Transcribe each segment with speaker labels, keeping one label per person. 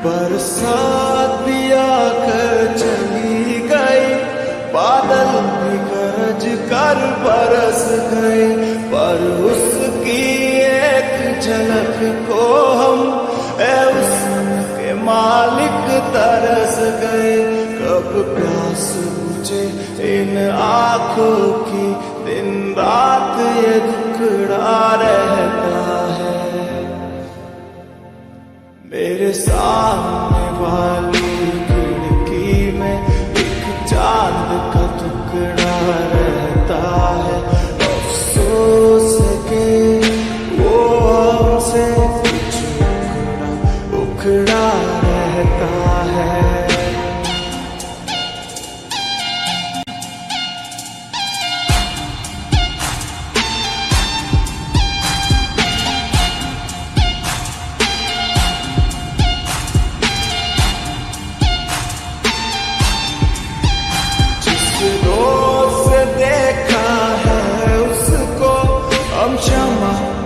Speaker 1: बरसात भी आकर चली गई, बादल भी गरज कर बरस गए, पर उसकी एक झलक को हम उसके मालिक तरस गए। कब प्यास बुझे इन आँखों की, दिन रात ये दुखड़ा रहता है। मेरे सामने वाली खिड़की में एक चांद का टुकड़ा रहता है। अफसोस है कि वो हमसे कुछ उखड़ा रहता है।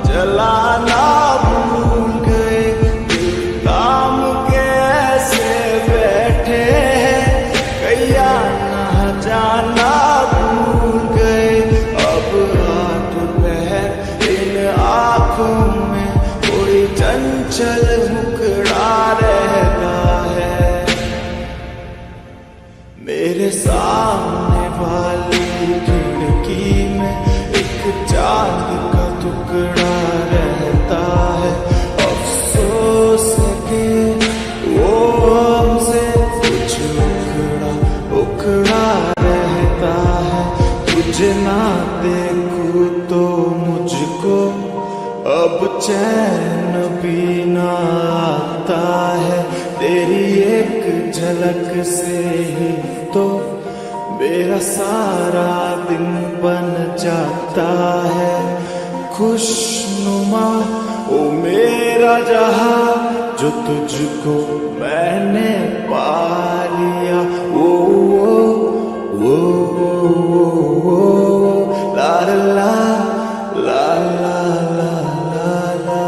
Speaker 1: जलाना भूल गए, दिल काम के ऐसे बैठे हैं, कैया ना जाना भूल गए। अब रात पहर इन आँखों में कोई चंचल मुखड़ा रहता है। मेरे सामने वाली खिड़की में एक चांद का टुकड़ा रहता है। अफसोस है कि वो हमसे कुछ उखड़ा रहता है। तुझे ना देखूं तो मुझको अब चैन भी ना आता है। तेरी एक झलक से ही तो मेरा सारा दिन बन जाता है। खुशनुमा ओ मेरा जहां, जो तुझको मैंने पा लिया। वो वो ला ला ला ला ला ला।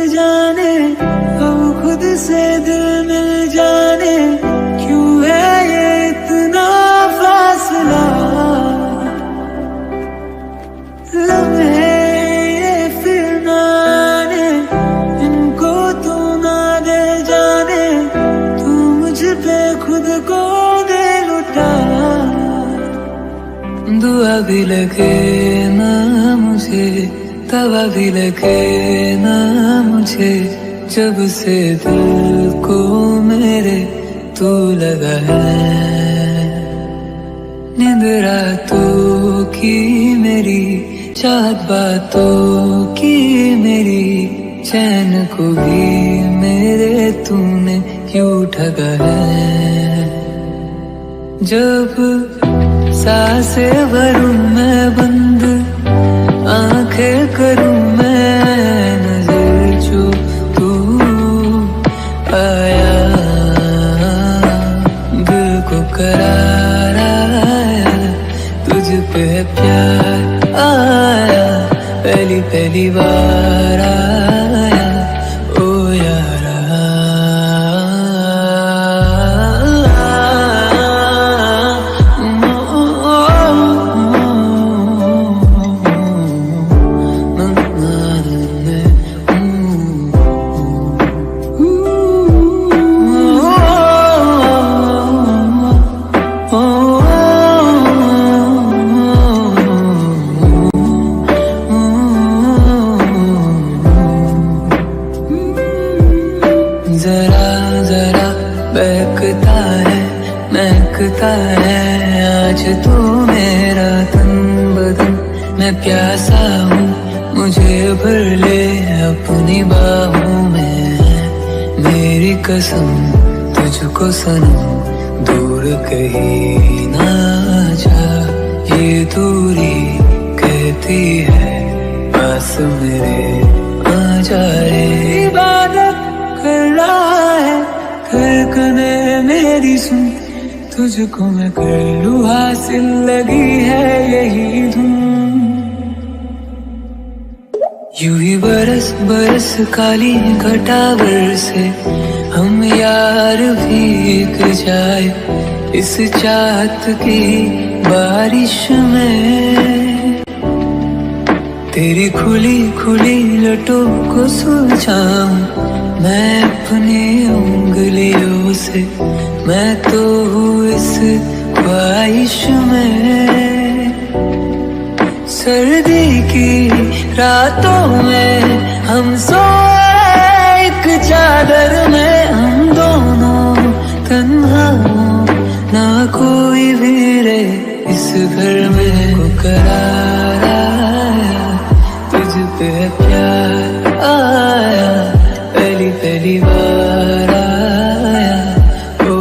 Speaker 2: जाने अब खुद से दिल मिल जाने, क्यों है ये इतना फासला। लम्हे ये फिर ना आने, इनको तू ना दे जाने, तू मुझ पे खुद को दे लुटा। दुआ भी लगे ना मुझे, तवा भी लगे ना मुझे, जब से दिल को मेरे तू लगा है। नींद रातों की मेरी, चाहत बातों की मेरी, चैन को भी मेरे तूने क्यों ठगा है। जब सांसें भरूं मैं बंद, आंखें करूं मैं नजर, जो तू आया दिल को करार आया, तुझ पे प्यार आया, पहली पहली बार आया ओ यारा। आज तू मेरा तन बदन, मैं प्यासा हूँ, मुझे भर ले अपनी बाहों में। मेरी कसम तुझको सनम, दूर कहीं ना जा, ये दूरी कहती होती है पास मेरे आ जा रे। इबादत कर रहा है धड़कने मेरी सुन, तुझको मैं कर लूं हासिल, लगी है यही धुन। यूं ही बरस बरस काली घटा बरसे, हम यार भीग जाए इस चाहत की बारिश में। तेरी खुली खुली लटों को सुलझाऊं मैं अपनी उंगलियों से, मैं तो हूँ इस ख्वाहिश में। सर्दी की रातों में हम सोए एक चादर में, हम दोनों तन्हा ना कोई भी रे इस घर में। को करार आया तुझ पे प्यार आया, पहली पहली बार आया ओ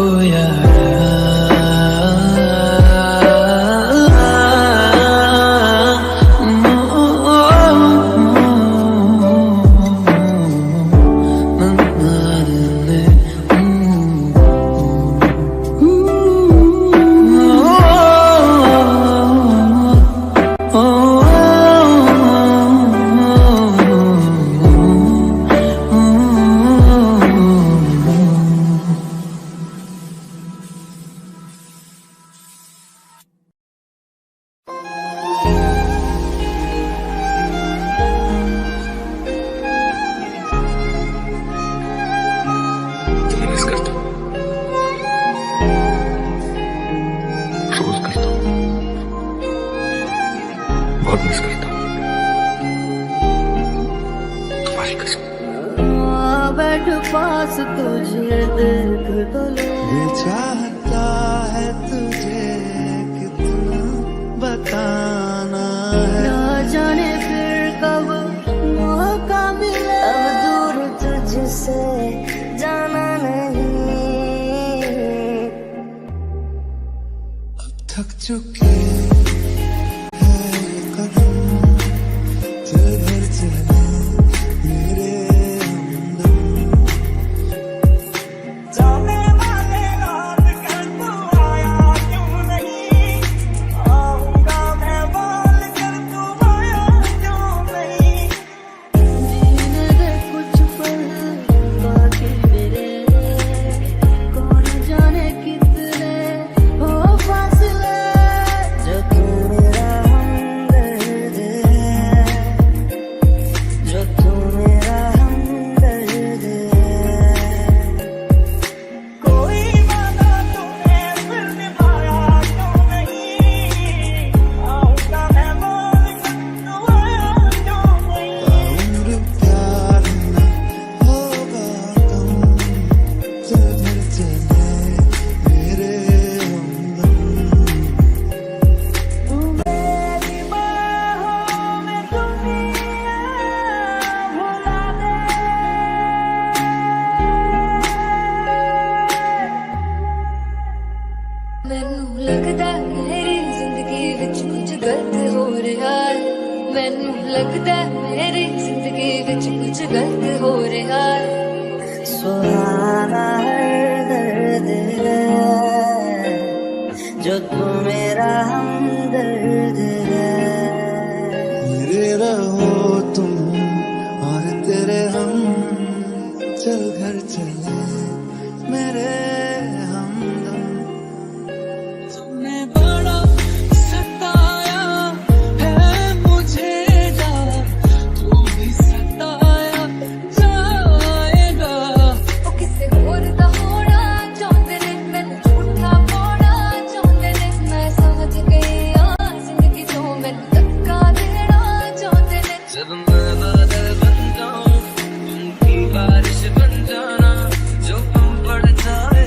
Speaker 3: बहुत मिस करता हूँ तुम्हारी कसम।
Speaker 4: बैठ पास तुझे देख तो लो,
Speaker 1: दिल चाहता है तुझे कितना बताना है,
Speaker 4: ना जाने फिर कब मौका मिले। अब दूर तुझसे जाना नहीं,
Speaker 1: अब थक चुके
Speaker 4: ਮੈਨੂੰ ਲੱਗਦਾ ਮੇਰੀ ਜ਼ਿੰਦਗੀ ਵਿੱਚ ਕੁਝ ਗਲਤ ਹੋ ਰਿਹਾ ਹੈ, ਮੈਨੂੰ ਲੱਗਦਾ ਮੇਰੀ ਜ਼ਿੰਦਗੀ ਵਿੱਚ ਕੁਝ ਗਲਤ ਹੋ ਰਿਹਾ ਹੈ। सुहाना है दर्द है जो तू मेरा हमदर्द है।
Speaker 1: मेरे रहो तुम और तेरे हम, चल घर चले मेरे हमदम।
Speaker 2: तुमने बड़ा सताया है मुझे जा, तू भी सताया जाएगा।
Speaker 4: ਉਹ ਕਿਸੇ ਹੋਰ ਦਾ ਹੋਣਾ ਚਾਹੁੰਦੇ ਨੇ, ਮੈਨੂੰ ਝੂਠਾ ਪਾਉਣਾ ਚਾਹੁੰਦੇ ਨੇ। ਮੈਂ ਸਮਝ ਗਈ ਆ ਜ਼ਿੰਦਗੀ ਤੋਂ ਮੈਨੂੰ ਧੱਕਾ ਦੇਣਾ ਚਾਹੁੰਦੇ ਨੇ।
Speaker 2: जब मैं बादल बन जाऊं, उनकी बारिश बन जाना, जो हम पड़ जाए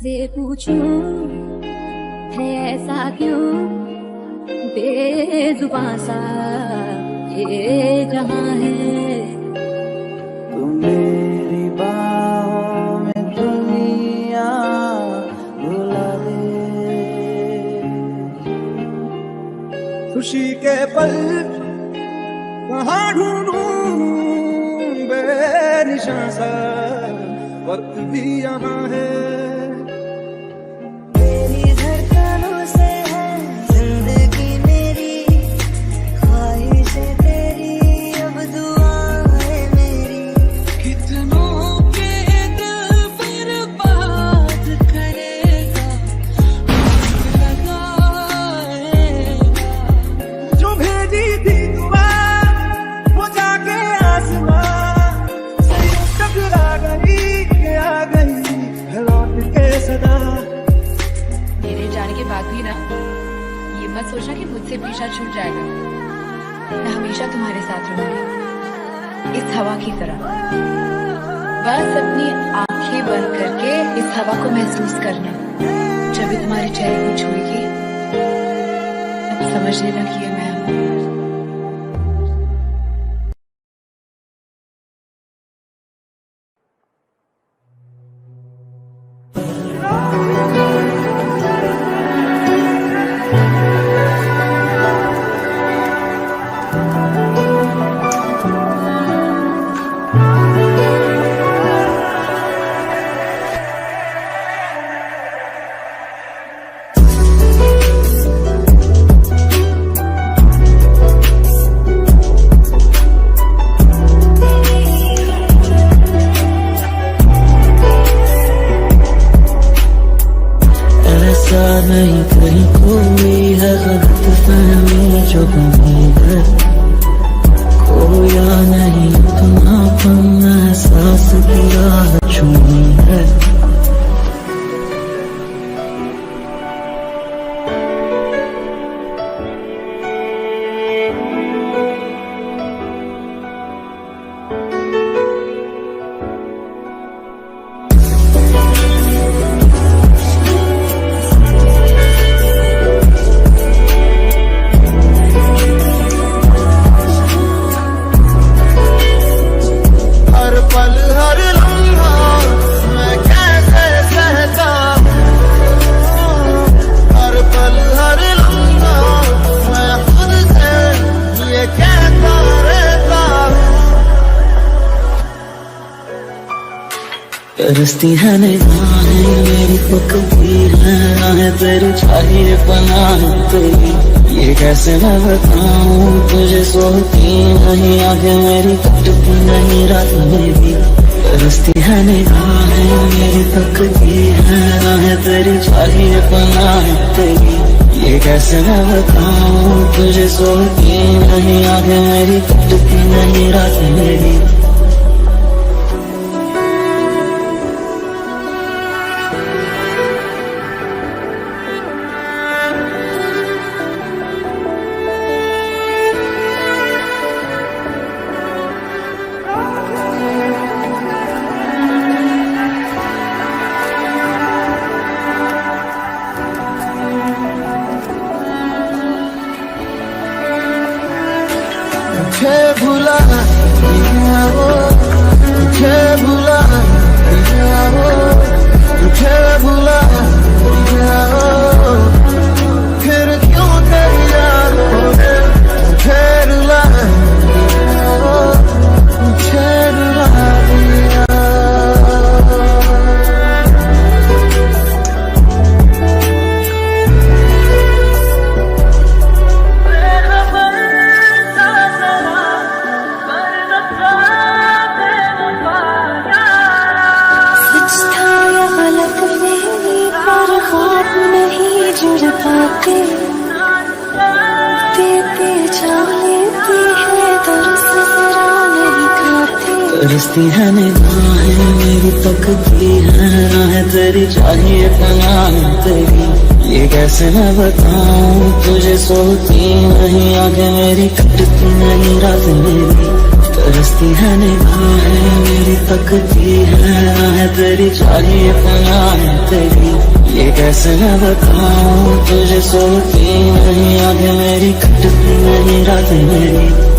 Speaker 4: तुझसे पूछूं है ऐसा क्यों बेजुबां सा ये जहां है।
Speaker 1: तू मेरी बाहों में दुनिया भुला दे, खुशी के पल कहाँ ढूंढूं बेनिशां सा वक्त भी यहाँ है।
Speaker 5: तेरी धड़कनों से है जिंदगी मेरी, ख्वाहिशें तेरी अब दुआएं मेरी।
Speaker 2: कितनों के दिल बर्बाद करेगा, लगाएगा।
Speaker 1: जो भेजी थी दुआ वो जाके आसमां से टकरा गई के आ गई है लौट के सदा।
Speaker 6: मेरे जाने के बाद भी ना ये मत सोचना कि मुझसे पीछा छूट जाएगा। मैं हमेशा तुम्हारे साथ रहूंगी, इस हवा की तरह। बस अपनी आंखें बंद करके इस हवा को महसूस करना। जब भी तुम्हारे चेहरे को छुएगी तब समझ लेना कि ये मैं हूँ।
Speaker 2: ऐसा नहीं कहीं कोई है गलत फहमी जो कहीं है, खोया नहीं अपनापन एहसास किया है छूनी है।
Speaker 1: हर पल हर लम्हा मैं कैसे सहता हूँ, हर पल हर लम्हा मैं खुद से ये कहता रहता हूँ।
Speaker 2: तरसती है निगाहें मेरी पकती है राहें तेरी, चाहिए पनाह तेरी। ये कैसे मैं बताऊं तुझे, सोती नहीं आगे मेरी, कटती नहीं रात मेरी। तरसती है निगाहें मेरी पकती है राहें तेरी, चाहिए पनाह तेरी। ये कैसे मैं बताऊं तुझे, सोती नहीं आगे मेरी, कटती नहीं रात मेरी।
Speaker 1: तुझे भुला दिया वो, तुझे भुला दिया वो, तुझे भुला दिया वो, फिर क्यों तेरी यादों ने मुझे रुला दिया वो, मुझे रुला दिया।
Speaker 5: सच था या गलत मेरी, पर ख्वाब नहीं जुड़ पाते। देते जा लेती है दर्द जरा नहीं खाते।
Speaker 2: तरसती है निगाहें मेरी पकती है राहें तेरी, चाहिए पनाह तेरी। ये कैसे मैं बताऊं तुझे, सोती नहीं आगे मेरी, कटती नहीं रात मेरी। तरसती है निगाहें मेरी तकती है तेरी चाहिए पनाहें तेरी ये कैसे मैं बताऊं तुझे सोती नहीं आगे मेरी कटती नहीं रात मेरी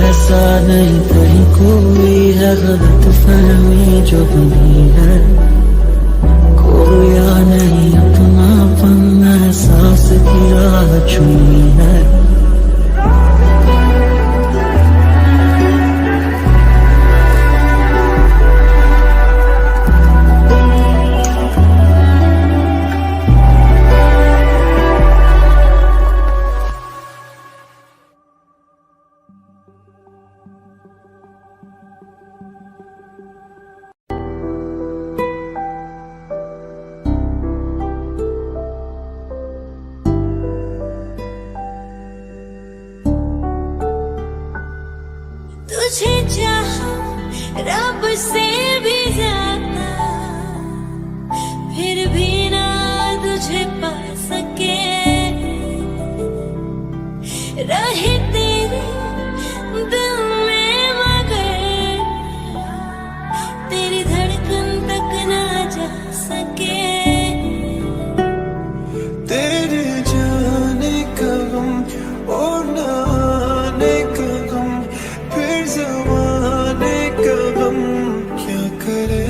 Speaker 2: ऐसा नहीं कहीं कोई है गलत फहमी जो बनी है खोया नहीं अपनापन एहसास की राह चुनी है
Speaker 5: तुझे चाहा रब से भी ज्यादा फिर भी ना तुझे पा सके रहे तेरे दिल में मगर तेरी धड़कन तक ना जा सके
Speaker 1: तेरे जाने का गम और ना आने का गम फिर ज़माने का गम क्या करे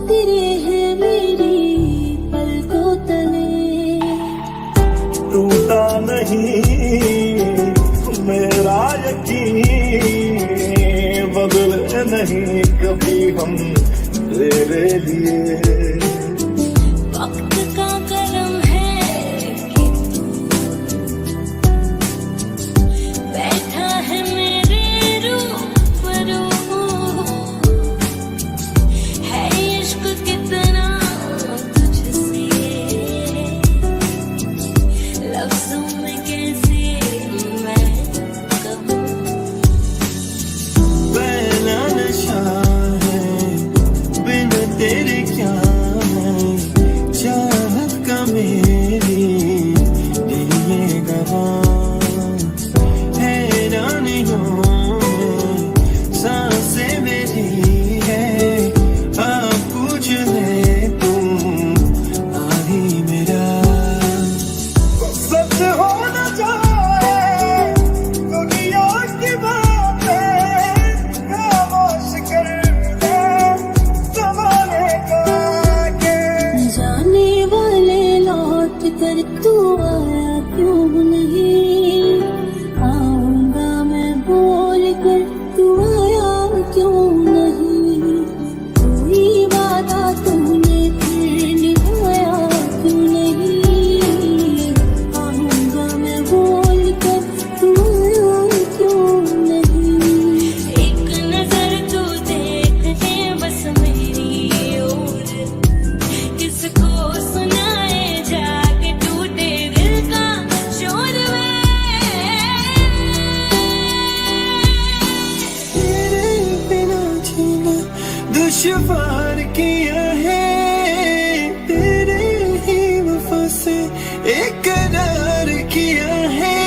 Speaker 5: तेरे हैं मेरी पलकों तले
Speaker 1: टूटा नहीं मेरा यकीन बदले नहीं कभी हम तेरे लिए
Speaker 5: वक्त का करम है कि तू बैठा है मेरे रूबरू है इश्क कितना तुझसे लफ्जों में कैसे मैं कहूँ
Speaker 1: पहला नशा है बिन तेरे क्या दुश्वार किया है तेरे ही वफा से इकरार किया है।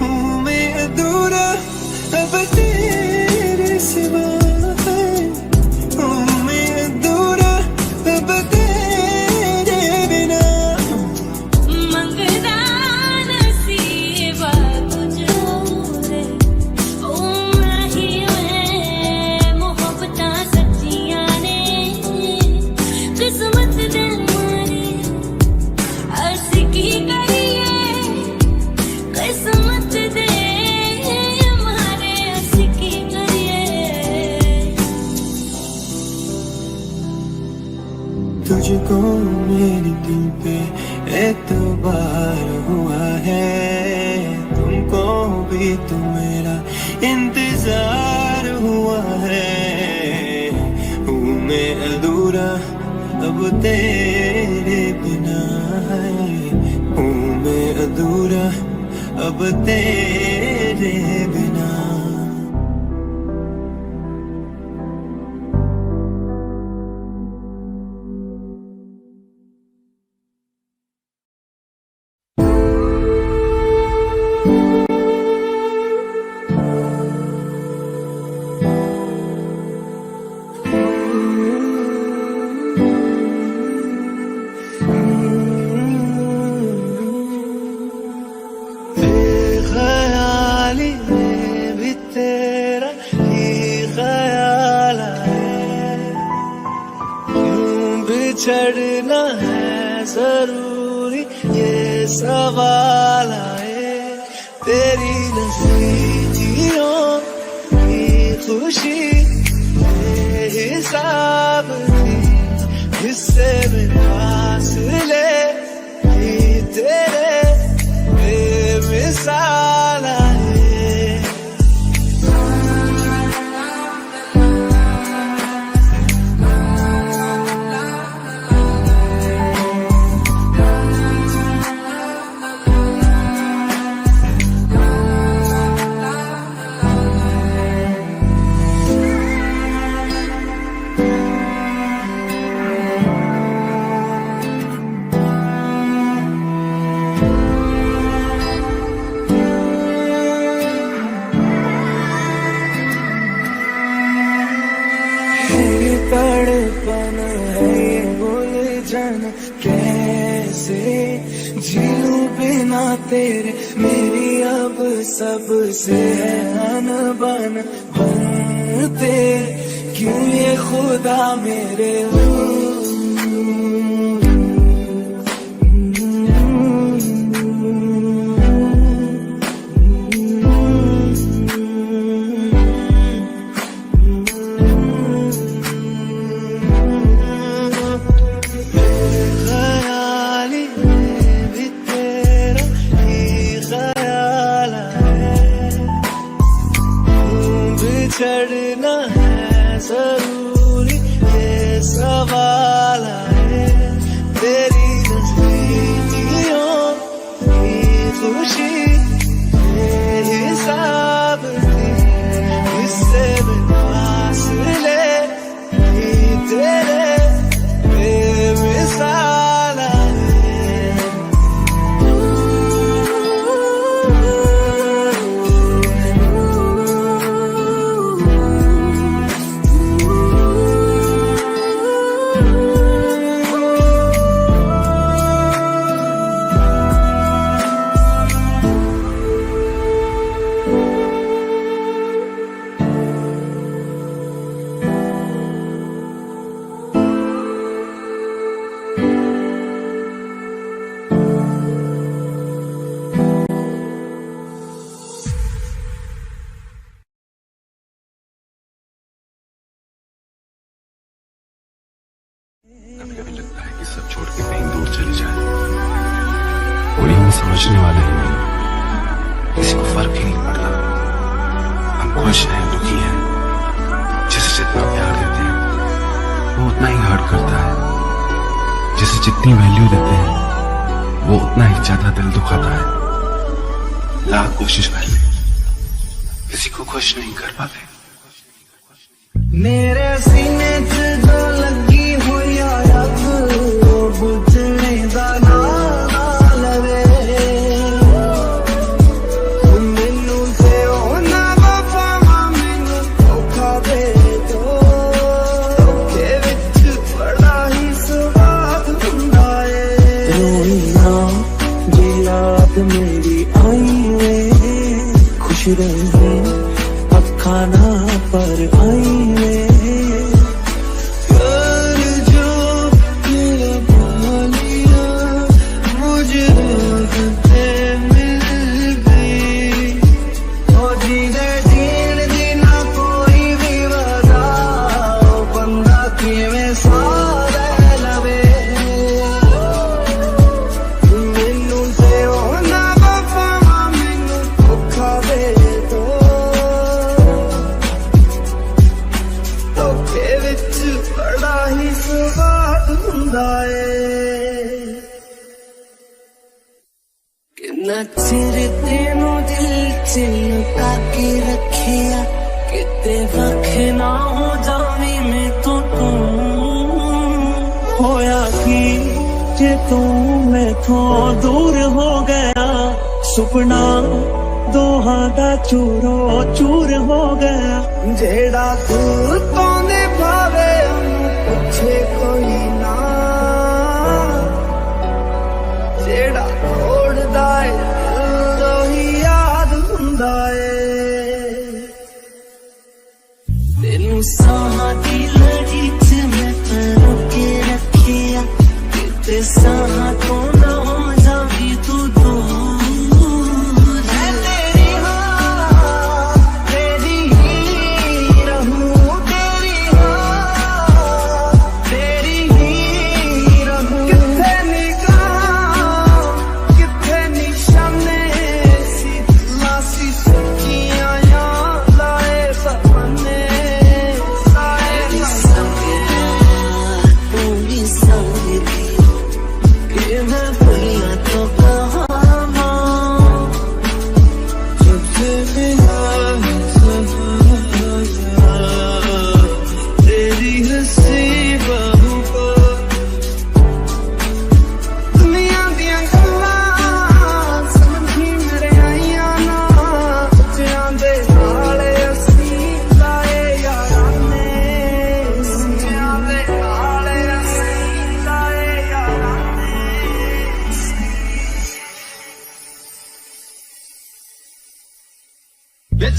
Speaker 1: हूँ मैं अधूरा अब तेरे सिवा है, हूँ मैं अधूरा अब तेरे बिना।
Speaker 5: मंगदा नसीबा कुछ और ओ माही मैं मोहब्बतां सच्चियां ने किस्मत दे मारी अर्ज़ की करिए किस्मत दे मारे अर्ज़ की करिए।
Speaker 1: तुझको मेरी दिल पे एतबार हुआ है, तुमको भी तो मेरा इंतजार हुआ है। हूँ मैं अधूरा अब तेरे बिना है, हूँ मैं अधूरा अब तेरे बिना। ख्याली में भी तेरा ही ख्याल आए, क्यों बिछड़ना है जरूरी ये सवाल आए। तेरी नसीबियों की खुशी बेहिसाब थी, हिस्से में फासले भी तेरे बेमिसाल आए। तड़पन है ये उलझन कैसे जीऊं बिना तेरे, मेरी अब सबसे है अनबन बनते क्यों ये खुदा मेरे। चढ़ना है जरूरी ये सवाल आए। तेरी नज़दीकियों की खुशी बेहिसाब थी, हिस्से में फासले भी तेरे बेमिसाल आए।
Speaker 3: कभी कभी लगता है कि सब छोड़ के कहीं दूर चले जाए, कोई हमें समझने वाला ही नहीं, किसी को फर्क ही नहीं पड़ता। हम खुश हैं, दुखी हैं, जिसे जितना प्यार देते हैं वो उतना ही हर्ट करता है, जिसे जितनी वैल्यू देते हैं वो उतना ही ज्यादा दिल दुखाता है। लाख कोशिश कर ले, किसी को खुश नहीं कर पाते।
Speaker 1: मेरे सीने च जो लगी हुई आग वो बुझने दा ना लवे मैनू ते ना वफा मैनू धोखा दे दो धोखे विच बड़ा ही स्वाद हुंदा है रोना जे याद मेरी आई वे खुश रहे खाना पर आई वे कर जो मेरा पालिया मुझे रोते मिल गई ओ जीने जीण दी ना कोई भी वजह बंदा किवें सारे लवे मैनू ते ना वफा मैनू धोखा दे दो बड़ा ही स्वाद हुंदा है कितना चिर तेनू दिल च लुका के रखिया किते वख ना हो जावी मैं तो तू होया कि जे तू मैथों दूर हो गया सुपना दोहां दा चूरो चूर हो गया जेड़ा तू तो भावे पूछे कोई ना जेड़ा तोड़दा है ही याद हुंदा है तेनू साहां दी लड़ी च मैं परों के रखिया किते साहां तो ना हो जावी तू दूर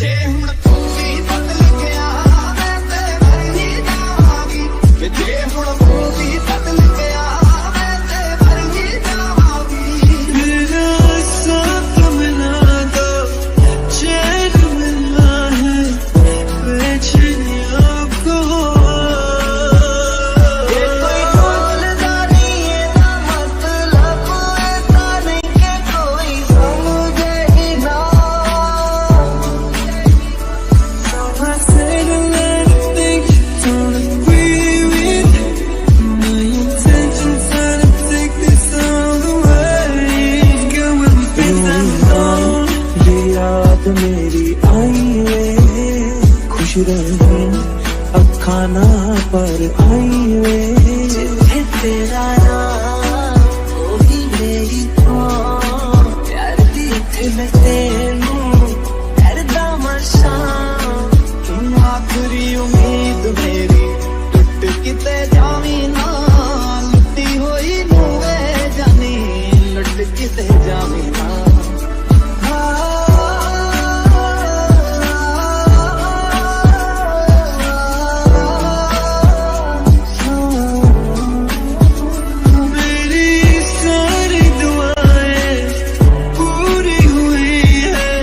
Speaker 1: जे हुण तू भी बदल गया मैं ते मर ही जावांगी जे हुण तू भी बदल गया मैं ते मर ही जावांगी मेरा साथ मिला दो चैन मिलना है बेचैनी आपको ये कोई बोलदारी है ना मतलब ऐसा नहीं कि कोई समझे ही ना मेरी आई वे खुश रहे अखाना पर आई वे तेरा नाम वही मेरी प्यार दी थे मैं तेनू करदा मशा तुम आखिरी उम्मीद मेरी टुट किते जावी ना लुटी होई नूवे जानी लुट किते जावी ना मेरी सारी दुआएं पूरी हुई है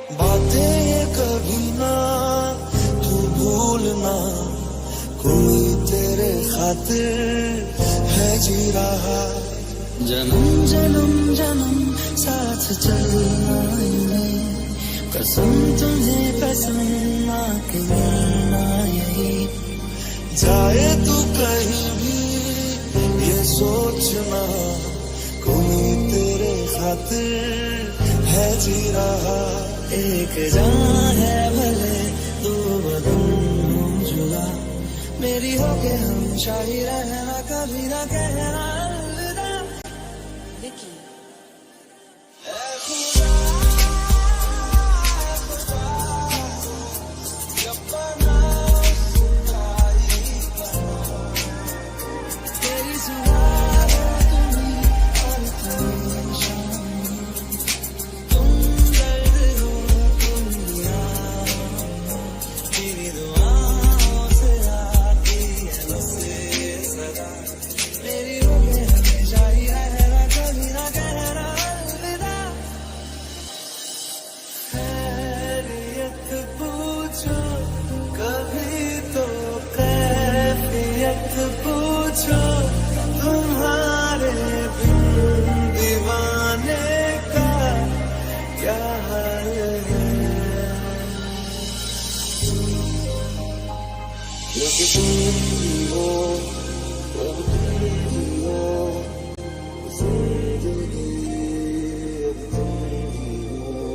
Speaker 1: बातें ये कभी ना तू भूलना, कोई तेरे खातिर है जी रहा। जन्म जन्म जन्म साथ चलना है, कसम तुम्हें कसम ना के मिलना यही। जाए तू कहीं भी ये सोचना, कोई तेरे खातिर है जी रहा। एक जान है भले दो बदन जुदा, मेरी होके हमेशा ही रहना, कभी ना कहना अलविदा। विकी पूछो तुम्हारे बिन दीवाने का क्या हाल है। लेकिन तुम हो, अब तुम हो, जिंदगी अब तुम हो।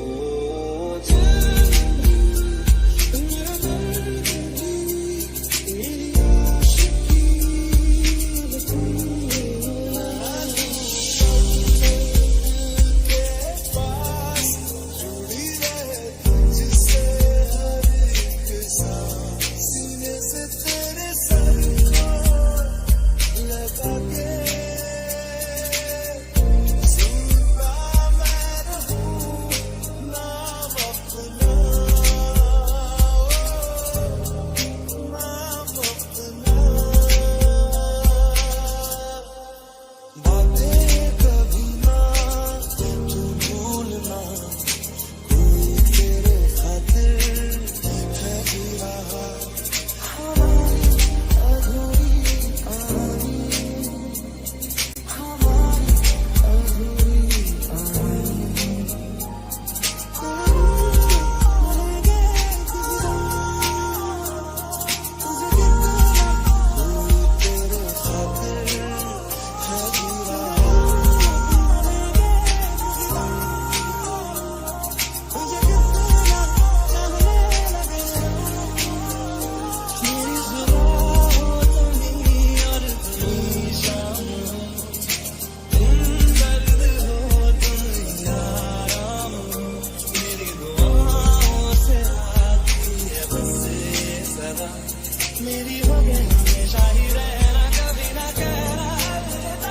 Speaker 1: मेरी हो गई हमेशा ही रहना, कभी ना कहना अलविदा।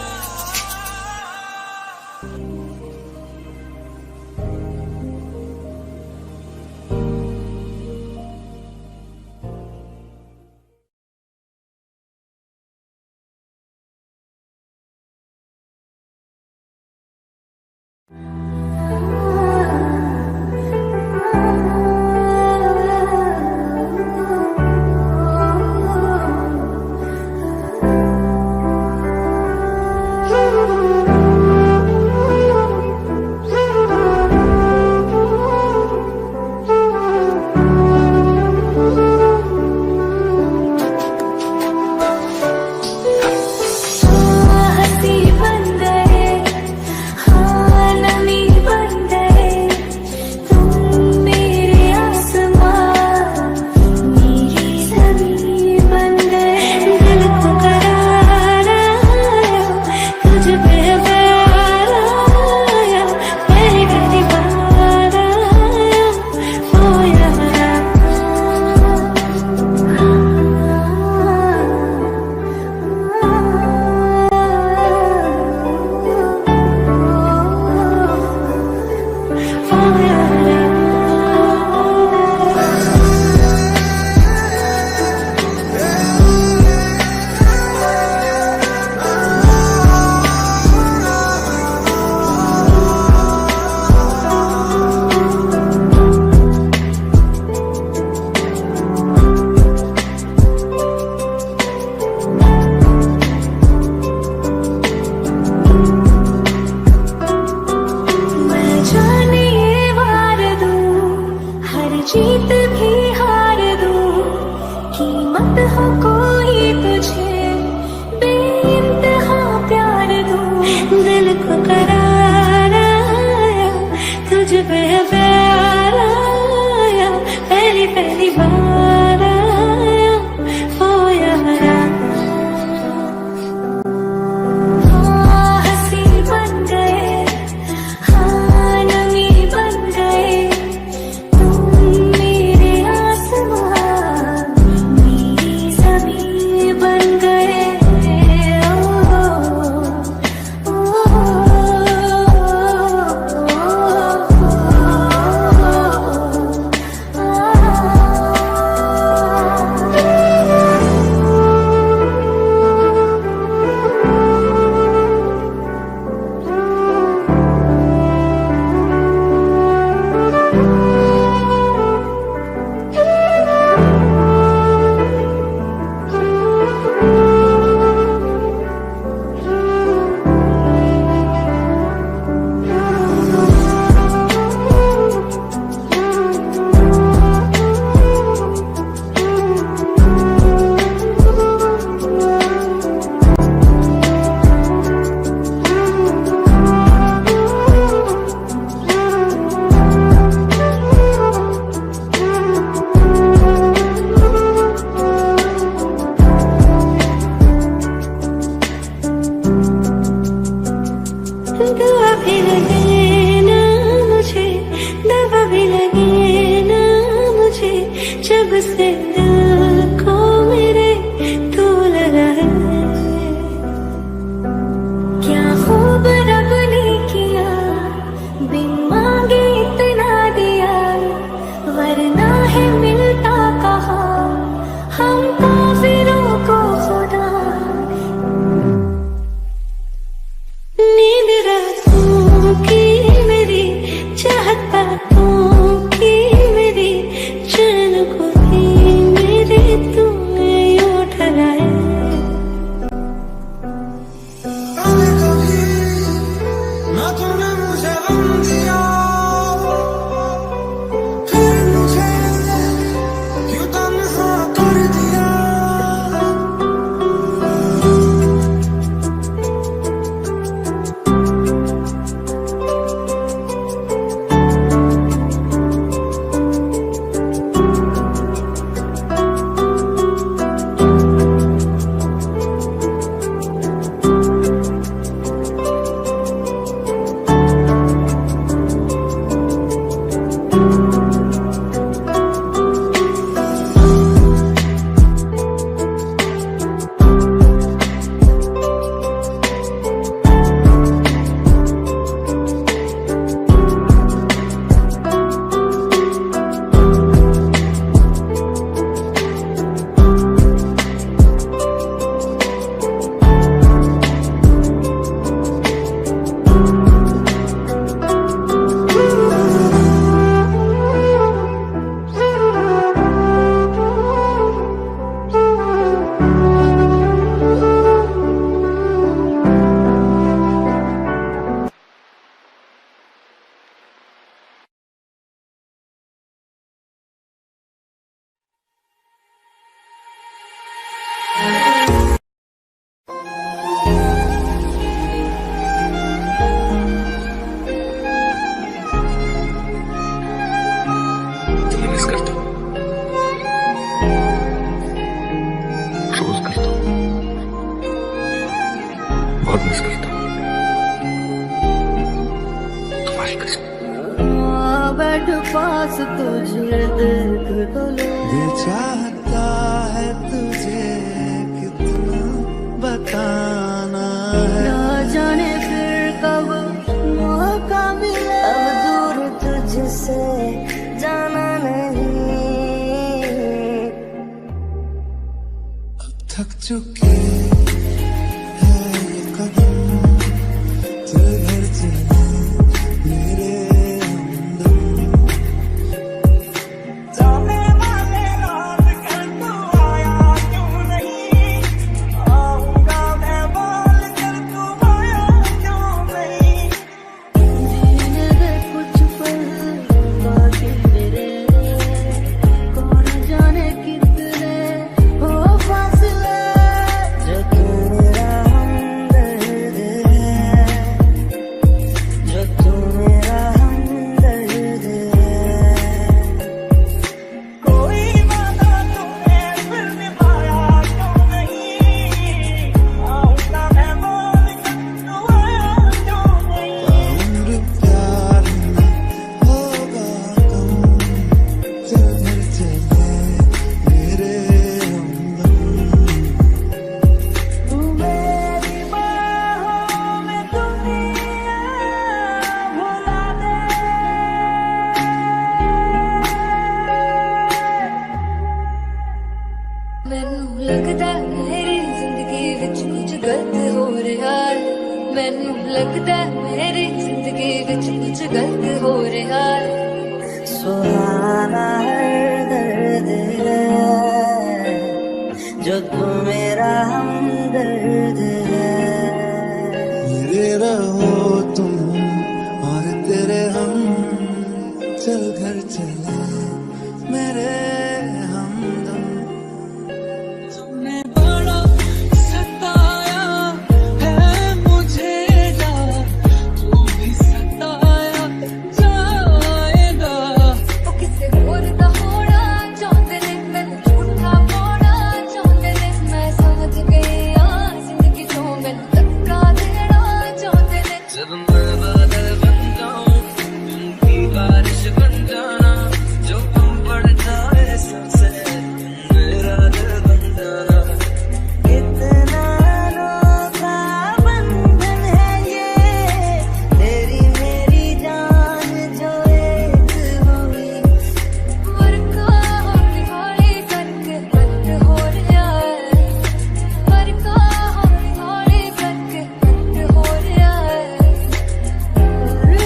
Speaker 5: पे प्यार आया, पहली पहली बार आया ओ यारा। हाँ हंसी बन गए, हाँ नमी बन गए, तुम मेरे आसमां मेरी ज़मीं बन गए। दुआ भी लगे ना मुझे, दवा भी लगे ना मुझे, जब से दिल को मेरे तू लगा है। क्या खूब रब ने किया, बिन मांगे इतना दिया, वरना है मिलता कहा हम काफिरों को खुदा। नींद रातों की मेरी, चाहत बातों की मेरी, चैन को भी मेरे तूने यूं ठहराया।
Speaker 1: ना तूने मुझे गम दिया, फिर मुझे क्यों तन्हा कर दिया।
Speaker 3: मिस करता हूँ, रोज करता हूँ, बहुत मिस करता हूँ तुम्हारी कसम।
Speaker 5: बैठ पास तुझे देख तो लो,
Speaker 1: दिल चाहता है तुझे कितना बताना है।
Speaker 5: ना जाने फिर कब मौका मिले, अब दूर तुझसे जाना नहीं।
Speaker 1: अब थक चुके हैं ये कदम, चल घर चले मेरे हमदम। जाने वाले रात कल तू आया क्यों नहीं, आऊंगा मैं बोल कर तू आया क्यों नहीं।
Speaker 5: जीने दे कुछ पल बाकी मेरे, कौन जाने कितने हो फासले।
Speaker 2: तू मेरा हमदर्द है।
Speaker 1: मेरे रहो तुम और तेरे हम, चल घर चले मेरे हमदम।
Speaker 2: तूने बड़ा सताया है मुझे यार, तू भी सताया जाएगा।
Speaker 4: ਉਹ ਕਿਸੇ ਹੋਰ ਦਾ ਹੋਣਾ ਚਾਹੁੰਦੇ ਨੇ, ਮੈਨੂੰ ਝੂਠਾ ਪਾਉਣਾ ਚਾਹੁੰਦੇ ਨੇ। ਮੈਂ ਸਮਝ ਗਈ ਆ ਜ਼ਿੰਦਗੀ ਤੋਂ ਮੈਨੂੰ ਧੱਕਾ ਦੇਣਾ ਚਾਹੁੰਦੇ ਨੇ।
Speaker 2: जब मैं बादल बन जाऊं उनकी बारिश बन जाना, जो कम पड़ जाए सबसे मेरा दिल बन जाना। कितना अनोखा बंधन है ये, तेरी मेरी जान जो एक हुई।
Speaker 4: ਵਰਕਾ ਹੌਲੀ ਹੌਲੀ ਕਰਕੇ ਬੰਦ ਹੋ ਰਿਹਾ ਹੈ, ਵਰਕਾ ਹੌਲੀ ਹੌਲੀ ਕਰਕੇ ਬੰਦ ਹੋ ਰਿਹਾ ਹੈ।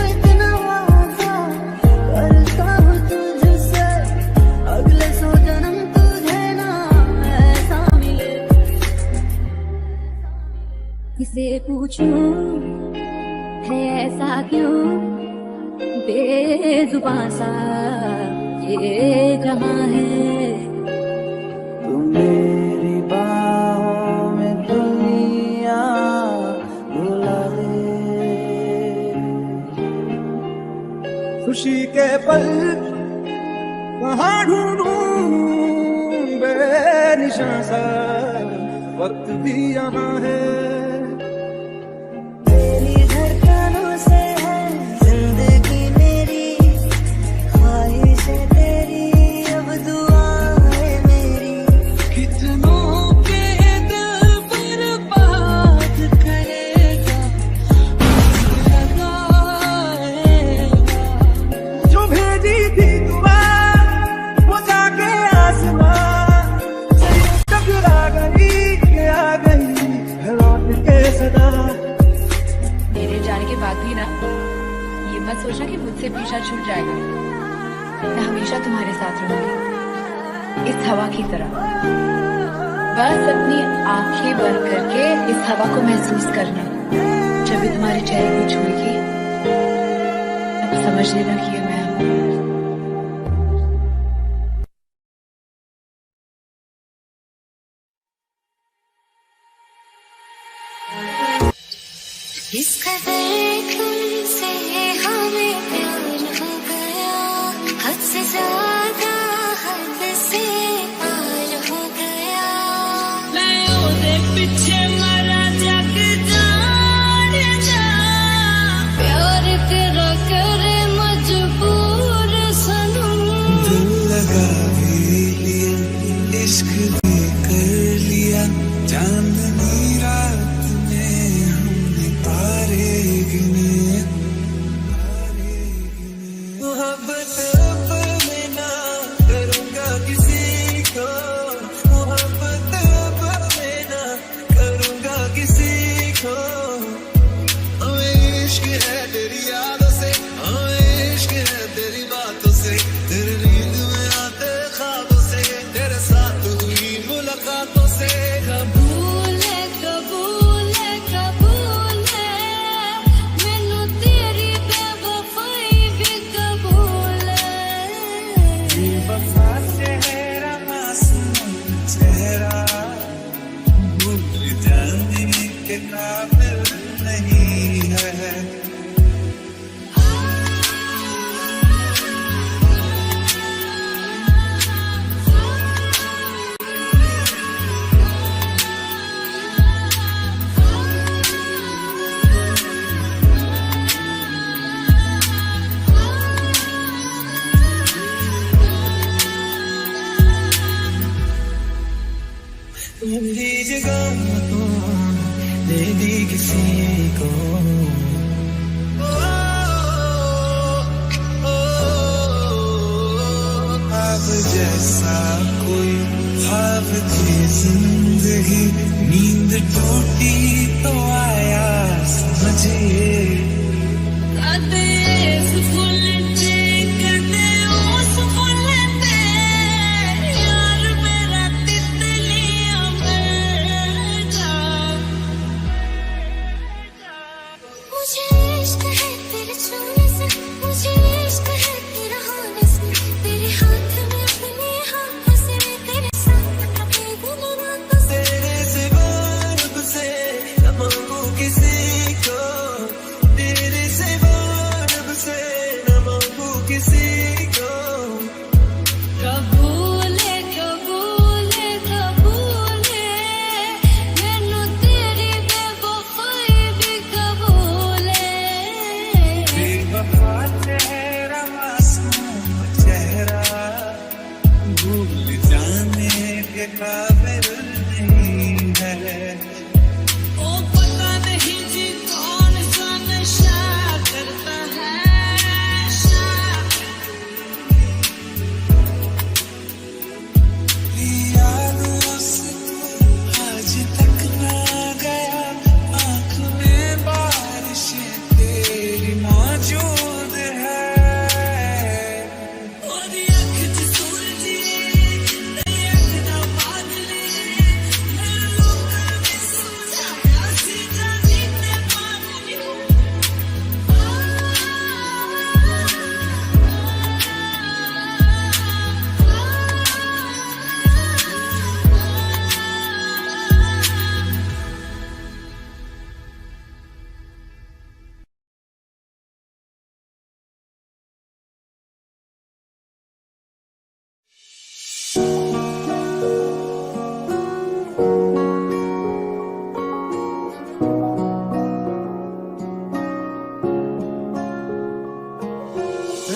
Speaker 2: इतना वादा करता हूँ तुझसे, अगले 100 जन्म तुझे ना ऐसा मिले।
Speaker 4: किसे पूछूं है ऐसा क्यों, बेजुबां सा ये जहां है।
Speaker 2: तू मेरी बाहों में दुनिया भुला दे।
Speaker 1: खुशी के पल कहाँ ढूंढूं बेनिशां सा, वक्त भी यहाँ है।
Speaker 2: तेरी धड़कनों से है जिंदगी मेरी, ख्वाहिशें तेरी अब दुआएं मेरी। कितनों के दिल बर्बाद करेगा, लगाएगा।
Speaker 1: जो भेजी थी दुआ वो जाके आसमां से टकरा गई के आ गई है लौट के सदा।
Speaker 6: मेरे जाने के बाद भी ना ये मत सोचना कि मुझसे पीछा छूट जाएगा। मैं हमेशा तुम्हारे साथ रहूंगी, इस हवा की तरह। बस अपनी आंखें बंद करके इस हवा को महसूस करना। जब भी तुम्हारे चेहरे को छूएगी तब समझ लेना कि ये मैं हूं।
Speaker 5: इस कदर तुमसे हमें प्यार हो गया, हद से ज्यादा हद से पार हो गया। मैं ओदे पीछे मरा जग जान जा, प्यार तेरा करे मजबूर सनम।
Speaker 2: दिल लगा भी लिया, इश्क भी कर लिया, चांदनी रात में हमने तारे गिने। मोहब्बत अब मैं ना करूंगा किसी को, मोहब्बत अब मैं ना करूंगा किसी को। हमें इश्क है तेरी यादों से, हमें इश्क है तेरी बातों से, तेरी नींद में आते ख्वाबों से, तेरे साथ हुई मुलाकातों से।
Speaker 5: कबूल है कबूल है कबूल है, मैनू तेरी बेवफाई भी कबूल है।
Speaker 2: बेवफा चेहरा मासूम चेहरा, भूल जाने के काबिल नहीं है। मेरी जगह तो दे दी किसी को। ख्वाब जैसा कोई ख्वाब थी जिंदगी, नींद टूटी तो आया समझिए।
Speaker 5: कदे इस फुल ते कदे उस फुल ते, यार मेरा तितलियां
Speaker 2: काबिल नहीं है। ओ पता नहीं जी कौन सा नशा करता है, याद उसको आज तक ना गया, आँख में बारिशें तेरी मौजूद है। और आँख च सूरजी, तेरी आँख ना बादले, मेरे लोकां ने समझाया सी जानी ते पागली।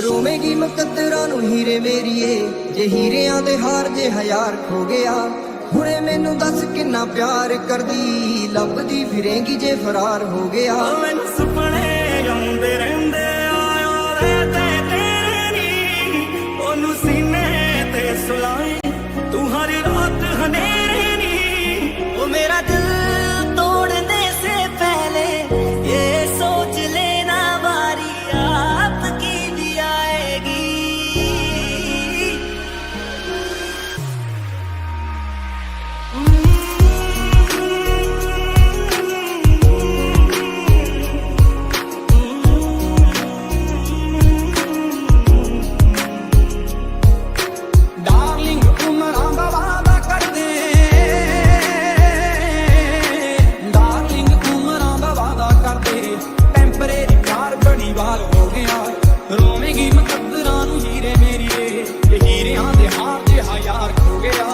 Speaker 7: ਰੋਵੇਗੀ ਮੁਕੱਦਰਾਂ ਨੂੰ ਹੀਰੇ ਮੇਰੀਏ, ਜੇ ਹੀਰਿਆਂ ਦੇ ਹਾਰ ਜੇ ਹਜ਼ਾਰ ਖੋ ਗਿਆ। ਹੁਣੇ ਮੈਨੂੰ ਦੱਸ ਕਿੰਨਾ ਪਿਆਰ ਕਰਦੀ, ਲੱਭਦੀ ਫਿਰੇਂਗੀ ਜੇ ਫਰਾਰ ਹੋ ਗਿਆ।
Speaker 2: ਮੈਨੂੰ ਸੁਪਨੇ ਆਉਂਦੇ ਰਹਿੰਦੇ ਆਇਆ ਤੇ ਤੇਰੇ ਨੀ, ਉਹਨੂੰ ਸੀਨੇ ਤੇ ਸੁਲਾਏ ਤੂੰ ਹਰ ਰਾਤ ਹਨੇਰੇ ਨੀ।
Speaker 7: ਉਹ ਮੇਰਾ ਦਿਲ तोड़ने से पहले ये सोच लेना बारी आपकी भी आएगी।
Speaker 2: डार्लिंग उमरां दा वादा कर दे, डार्लिंग उमरां दा वादा कर दे, टेंपरेरी प्यार बड़ी वार हो गया। रोवेगी मुकद्दरां नूं हीरे मेरीए, ये हीरियां दे हार जे हज़ार खो गया।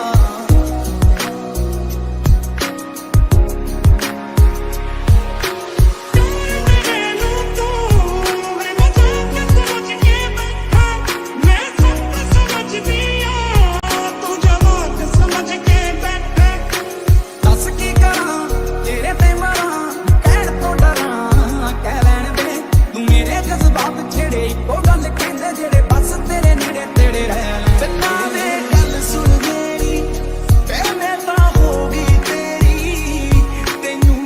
Speaker 2: ਦੱਸ ਕੀ ਕਰਾਂ ਤੇਰੇ ਤੇ ਮਰਾਂ, ਕਹਿਣ ਤੋਂ ਡਰਾਂ ਕਹਿ ਲੈਣ ਦੇ। ਤੂੰ ਮੇਰੇ ਜਜ਼ਬਾਤ ਛੇੜੇ ਇੱਕੋ ਗੱਲ ਕਹਿੰਦੇ, ਜਿਹੜੇ ਬਸ ਤੇਰੇ ਨੇੜੇ ਤੇੜੇ ਰਹਿ ਲੈਣ। ਚੰਨਾ ਦੇ ਗੱਲ ਸੁਣ ਮੇਰੀ, ਪਹਿਲੇ ਤਾਂ ਹੋ ਗਈ ਤੇਰੀ, ਤੈਨੂੰ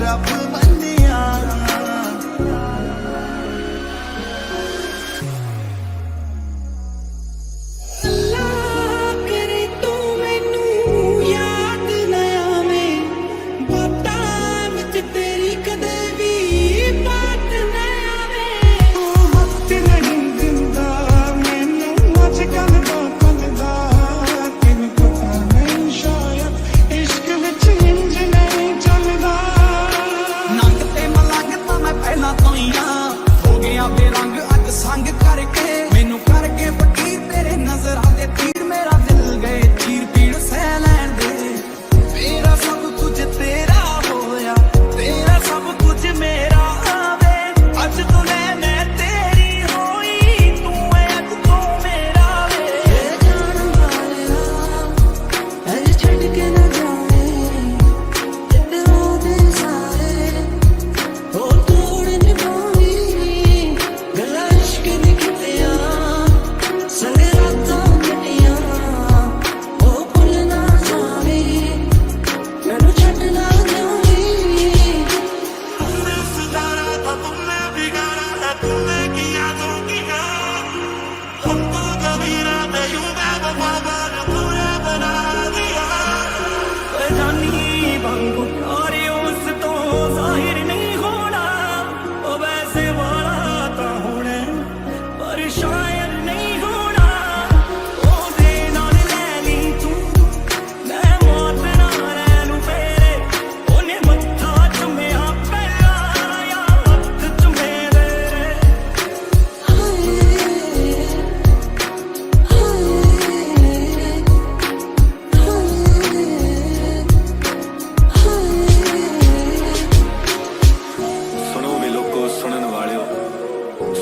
Speaker 2: ਰੱਬ ਮੰਨਿਆ।
Speaker 5: ਅੱਲਾ ਕਰੇ ਤੂੰ ਮੈਨੂੰ ਯਾਦ ਨਾ ਆਵੇ, ਬਾਤਾਂ ਵਿੱਚ ਤੇਰੀ ਕਦੇ ਵੀ ਬਾਤ ਨਾ ਆਵੇ।
Speaker 2: ਤੂੰ ਵਕਤ ਨਹੀਂ ਦਿੰਦਾ ਮੈਨੂੰ ਅੱਜ ਕੱਲ੍ਹ ਦਾ ਪਲ ਦਾ, ਤੈਨੂੰ ਪਤਾ ਨਹੀਂ ਸ਼ਾਇਦ ਇਸ਼ਕ ਵਿੱਚ ਇੰਝ ਨਹੀਂ ਚੱਲਦਾ। ਨੰਗ ਤੇ ਮਲੰਗ ਤਾਂ ਮੈਂ ਪਹਿਲਾਂ ਤੋਂ ਹੀ ਆ, ਹੋ ਗਿਆ ਬੇਰੰਗ ਅੱਜ ਸੰਗ ਕਰਕੇ। ਮੈਨੂੰ ਕਰਕੇ ਫਕੀਰ ਤੇਰੇ ਨਜ਼ਰਾਂ ਦੇ ਤੀਰ, ਮੇਰਾ ਦਿਲ ਗਏ ਚੀਰ ਪੀੜ ਸਹਿ ਲੈਣ ਦੇ। ਤੇਰਾ ਸਭ ਕੁਝ ਤੇਰਾ ਹੋਇਆ, ਤੇਰਾ ਸਭ ਕੁਝ ਮੇਰਾ ਆਵੇ। ਅੱਜ ਤੋਂ ਲੈ ਮੈਂ ਤੇਰੀ ਹੋਈ, ਤੂੰ ਐ ਅੱਜ ਤੋਂ ਮੇਰਾ ਵੇ।
Speaker 5: ਜਾਣ ਵਾਲਿਆ ਅਜੇ ਛੱਡ ਕੇ ਨਾ ਜਾਵੇ, ਦਿਲੋਂ ਦੇ ਸਾਰੇ ਉਹ ਤੋੜ ਨਿਭਾਉਣੀ। ਗੱਲਾਂ ਇਸ਼ਕ ਦੀ ਕੀਤੀਆਂ, ਸੰਗ ਰਾਤਾਂ ਕੱਟੀਆਂ, ਉਹ ਭੁੱਲ ਨਾ ਜਾਵੇ, ਮੈਨੂੰ ਛੱਡ ਨਾ ਜਾਵੇ।
Speaker 2: तूने सुधारा था तुमने बिगाड़ा है, तुमने किया तो किया। हमको कबीरा ते यूं बेवफा पूरा बना दिया। जानी वांगू प्यार उस तो जाहिर नहीं होना, ओ वैसे वाला तो होना पर शायद नहीं होना। ओदे नाल ले ली तू, मैं मौत नाल रैनू फेरे। ओने मत्था चुम्या पहला या हत्थ चुमे दे।
Speaker 3: ਸੁਣੋ ਵੇ ਲੋਕੋ ਸੁਣਨ ਵਾਲਿਓ,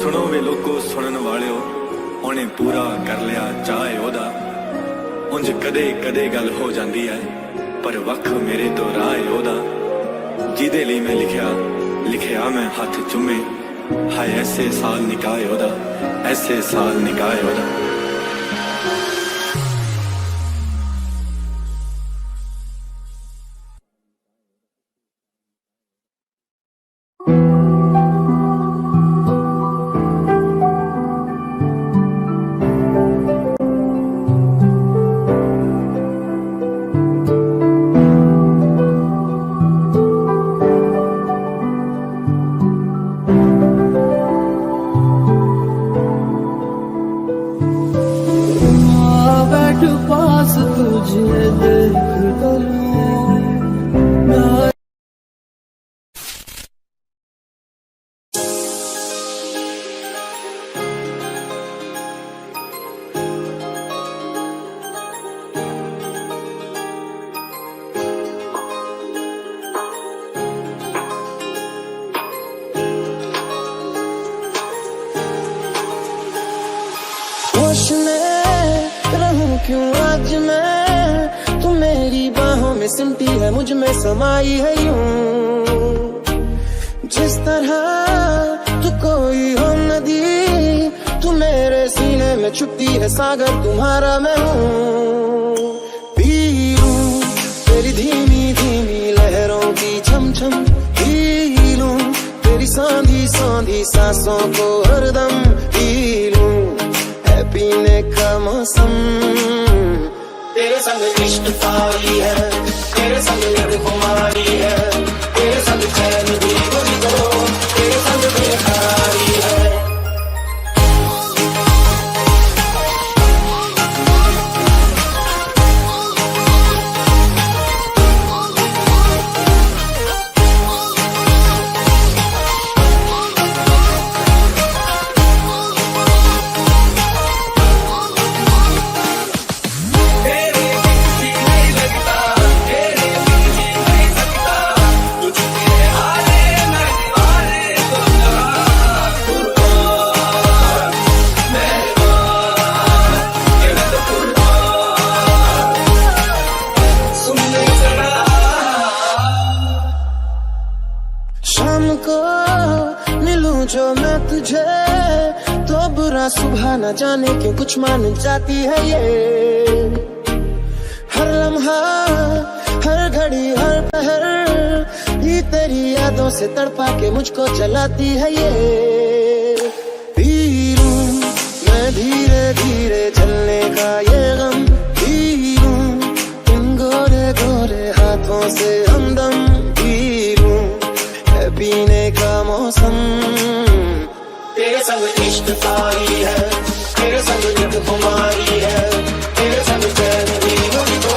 Speaker 3: ਸੁਣੋ ਵੇ ਲੋਕੋ ਸੁਣਨ ਵਾਲਿਓ, ਉਹਨੇ ਪੂਰਾ ਕਰ ਲਿਆ ਚਾਹੇ ਉਹਦਾ। उंज कदे कदे गल हो जांदी है पर वख मेरे तो राह ओदा जिदे लिए मैं लिखिया मैं हाथ चुमे हाय ऐसे साल निकाय ओदा ऐसे साल निकाय ओदा
Speaker 2: बैठ पास तुझे देख कर होश में रहूं क्यों आज मैं तू मेरी बाहों में सिमटी है मुझ में समाई है यूं जिस तरह तू कोई हो नदी तू मेरे सीने में छुपती है सागर तुम्हारा मैं हूँ पी लूं तेरी धीमी धीमी लहरों की छम छम पी लूं तेरी सांधी सांधी सांसों को हरदम पी लूं पीने का मौसम तेरे संग इश्क तारी है तेरे संग लड़ कुमारी है तेरे संग चैन भी मुझी को तेरे संग बेकरारी है शाम को मिलूं जो मैं तुझे तो बुरा सुबह न जाने क्यों कुछ मान जाती है ये हर लम्हा हर घड़ी हर पहर ये तेरी यादों से तड़पा के मुझको जलाती है ये पी लूं मैं धीरे धीरे जलने का ये गम पी लूं इन गोरे गोरे हाथों से हमदम पी लूं पीने का मौसम तेरे संग इश्क तारी है तेरे संग नित कुमारी है तेरे संग चैन भी मुझको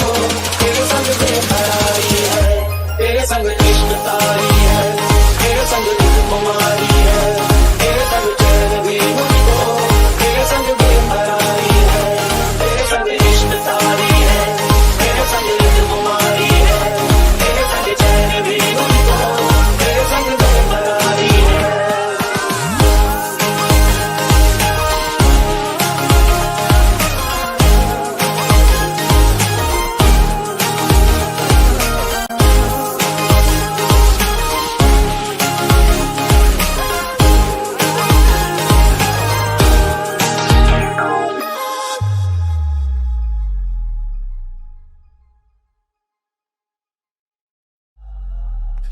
Speaker 2: तेरे संग बेकरारी है तेरे संग इश्क तारी है तेरे संग नित कुमारी है तेरे संग चैन भी मुझको तेरे संग बेकरारी है तेरे संग इश्क तारी है तेरे संग नित कुमारी है तेरे संग चैन भी मुझको तेरे संग बेकरारी है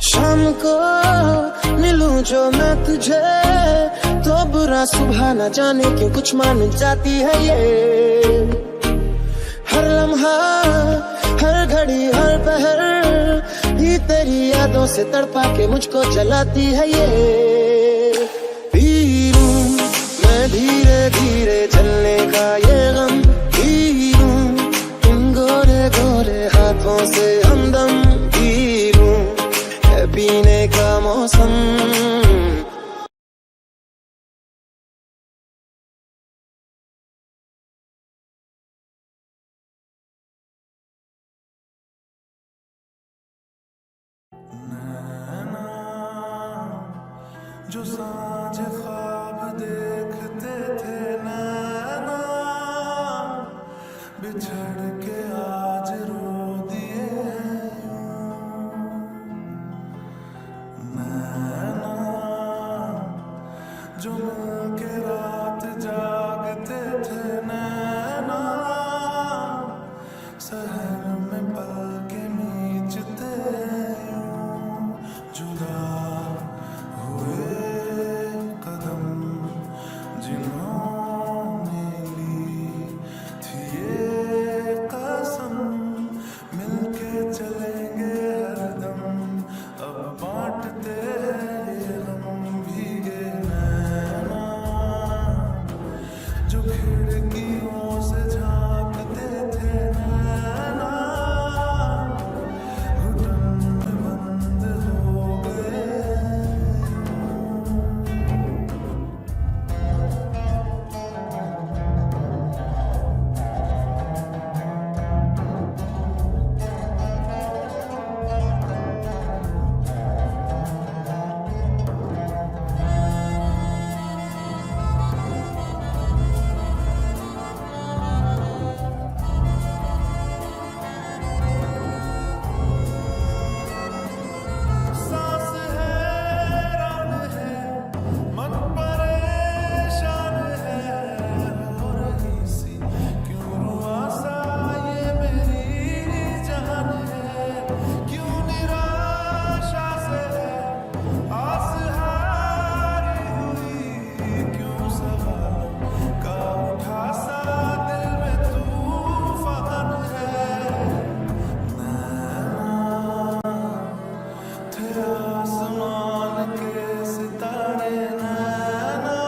Speaker 2: शाम को मिलूं जो मैं तुझे तो बुरा सुबह न जाने क्यों कुछ मान जाती है ये हर लम्हा हर घड़ी हर पहर ये तेरी यादों से तड़पा के मुझको जलाती है ये पी लूं मैं धीरे धीरे जलने का ये गम पी लूं इन गोरे गोरे हाथों से हमदम पी लूं पीने का मौसम
Speaker 8: जो सांझ ख्वाब देखते थे नैना बिछड़ के आज रो दिए नैना जो मिलके रात जागते थे नैना शहर में पल के नीचते यूं जुदा हुए कदम जिन्होंने ली थी ये कसम मिलके चलेंगे हरदम अब बांटते हैं ये हम भीगे नैना जो खिड़कियों से झांकते थे नैना घुटन में बंद हो गए सांस है रान है मन परेशान है हो रही सी क्यों आशा ये मेरी जान है क्यों निराशा से आस हारी हुई क्यों सवालों का उठा सा दिल में तूफान है थे आसमान के सितारे नैना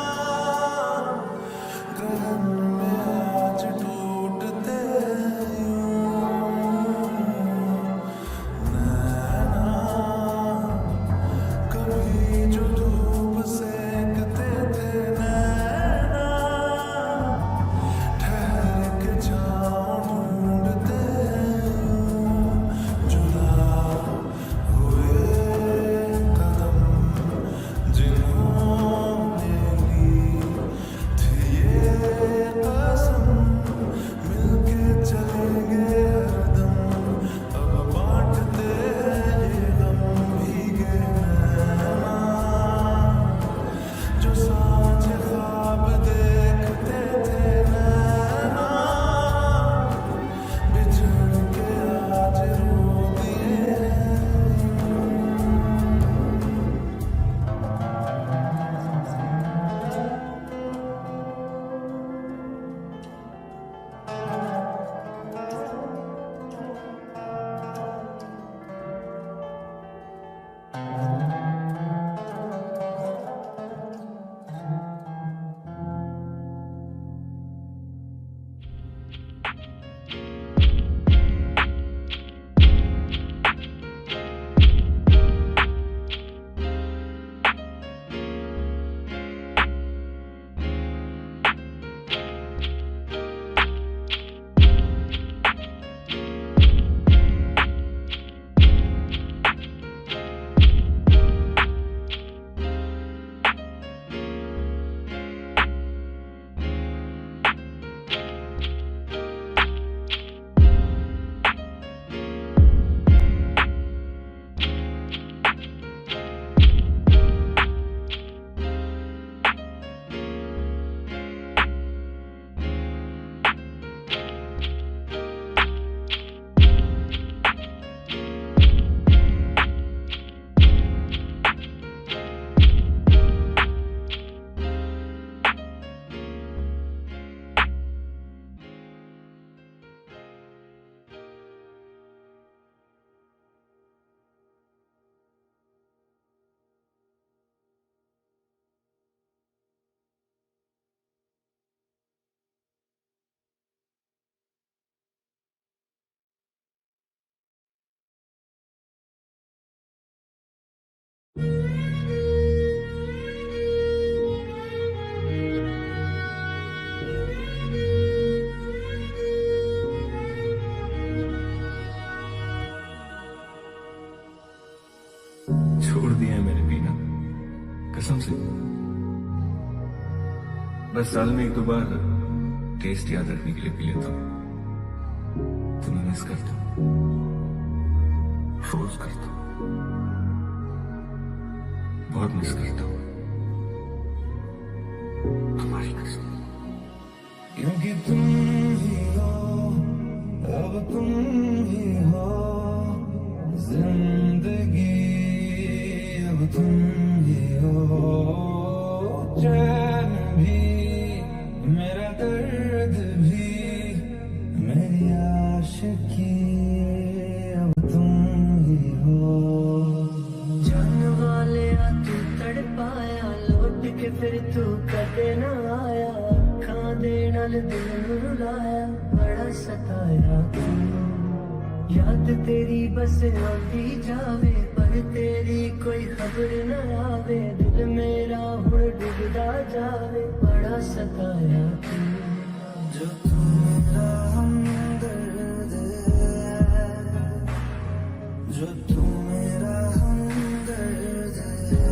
Speaker 8: गगन में आज टूटते यूं नैना कभी जो धूप सेकते थे नैना ठहर के छाँव ढूंढते यूं जुदा हुए कदम जिन्होंने ली थी ये कसम मिलके चलेंगे हरदम अब बांटते हैं ये गम भीगे नैना जो सांझ ख्वाब देखते थे नैना बिछड़ के आज रो दिए
Speaker 3: छोड़ दिया है मैंने पीना कसम से। बस साल में एक दो बार टेस्ट याद रखने के लिए पी लेता हूँ। तुम्हें मिस करता हूँ, रोज करता हूँ, बहुत मिस करता हूँ तुम्हारी कसम।
Speaker 8: क्योंकि तुम ही हो, अब तुम ही हो जिंदगी, अब तुम ही हो चैन भी, मेरा दर्द भी, मेरी आशिकी, अब तुम ही हो।
Speaker 5: जान वाले तू तड़पाया, लौट के फिर तू कदे न आया, अखां दे नाल दिल नूं रुलाया, बड़ा सताया तू। याद तेरी बस आती जावे, पर तेरी कोई खबर न आवे, दिल मेरा हुण डूबदा जावे, बड़ा सताया तू।
Speaker 8: जो तू मेरा हमदर्द है, जो तू मेरा हमदर्द है,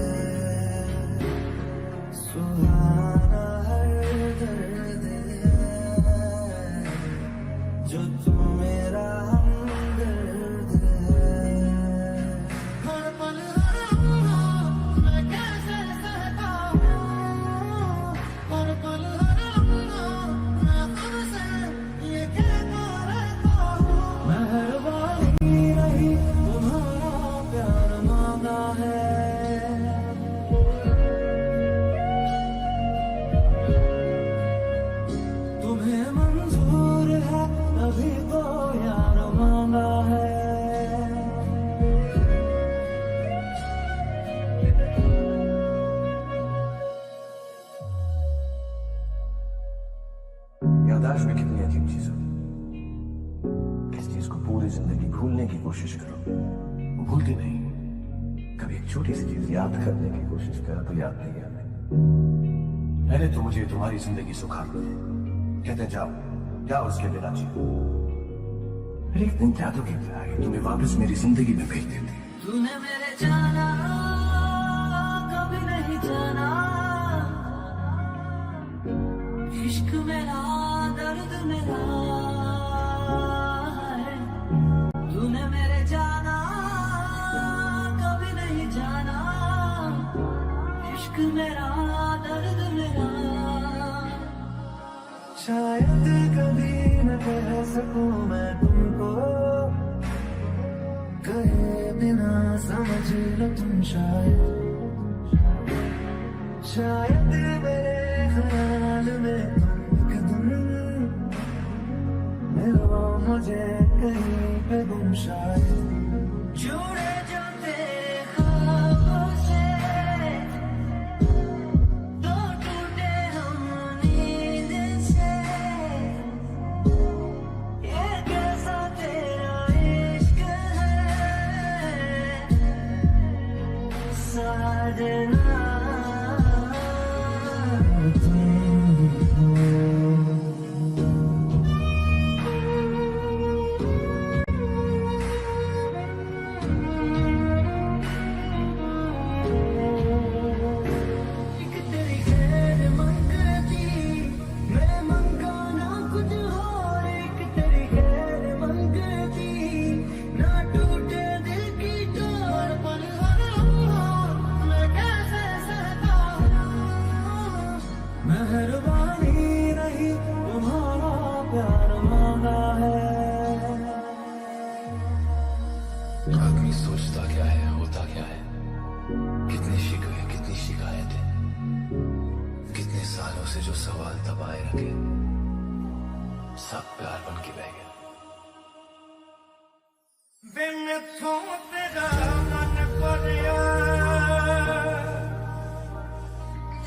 Speaker 8: सुहाना हर दर्द है, जो तू मेरा हमदर्द है। हर पल हर लम्हा मैं कैसे सहता हूँ, हर पल हर लम्हा मैं खुद से ये कहता रहता हूँ। मेहरबानी रही तुम्हारा प्यार मांगा है, तुम्हें मंजूर है अभी तो यार मांगा है।
Speaker 3: याददाश्त में कितनी अजीब चीज हो, इस चीज को पूरी जिंदगी भूलने की कोशिश करो, वो भूलती नहीं। कभी एक छोटी सी चीज याद करने की कोशिश करो तो याद नहीं आती। पहले तो मुझे तुम्हारी जिंदगी सुखाती है, कहते जाओ जाओ उसके बिना जियो, फिर एक दिन जादू की तरह तुम्हें वापस मेरी जिंदगी में भेज देती।
Speaker 5: तूने मेरे जाना कभी नहीं जाना, इश्क मेरा दर्द मेरा है। तूने मेरे जाना कभी नहीं जाना, इश्क मेरा दर्द मेरा।
Speaker 8: शायद कभी न कह सकूं मैं तुमको, कहे बिना समझ लो तुम शायद मेरे ख्याल में तुम एक दिन मिलो मुझे कहीं पे गुम शायद।
Speaker 5: जुड़े जो तेरे ख्वाबों से, तो टूटे हम नींद से, ये कैसा तेरा इश्क है साजना। एक तेरी खैर मंगती, मैं मंगाना कुछ और, एक तेरी खैर मंगती, ना टूटे दिल की डोर। पल हर लम्हा मैं कैसे सहता हूँ,
Speaker 8: मेहरबानी रही तुम्हारा प्यार मांगा है।
Speaker 3: आदमी सोचता क्या है, होता क्या है, कितने शिकवे कितनी शिकायतें, कितने सालों से जो सवाल दबाए रखे, सब प्यार बन के बह गया।
Speaker 8: बिन थों तेरा मन कोरिया,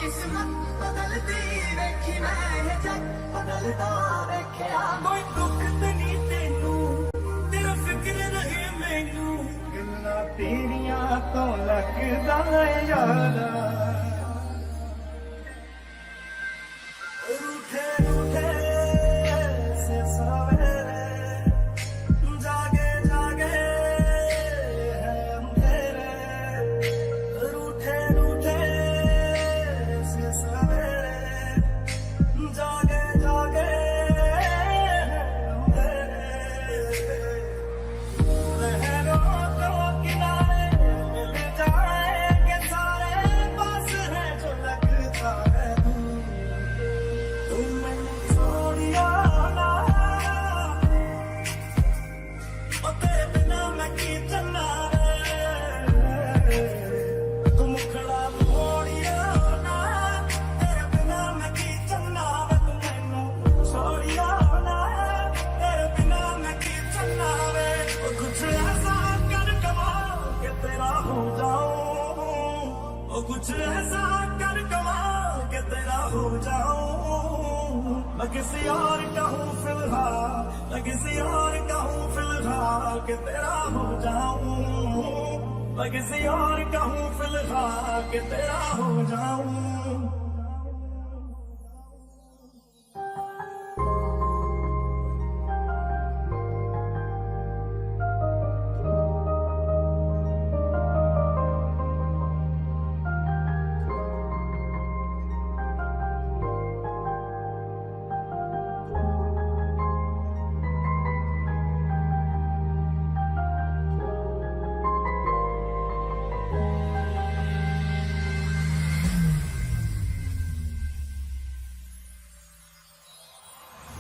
Speaker 1: किस्मत बदलती देखी मैं जग बदलता देखा।
Speaker 8: कोई दुख ते नहीं तेनू, तेरा फिक्र रहे मैनू, गल्लां तेरियां तो लगदा यारा। रूठे रूठे से सवेरे, जागे जागे है अंधेरे, रूठे रूठे से सवेरे, जागे जागे है अंधेरे। ओ कुछ ऐसा कर कमाल के तेरा हो जाऊं, मैं किसी और का हूँ फिलहाल, मैं किसी और का हूँ फिलहाल के तेरा हो जाऊं, मैं किसी और का हूँ फिलहाल के तेरा हो जाऊं।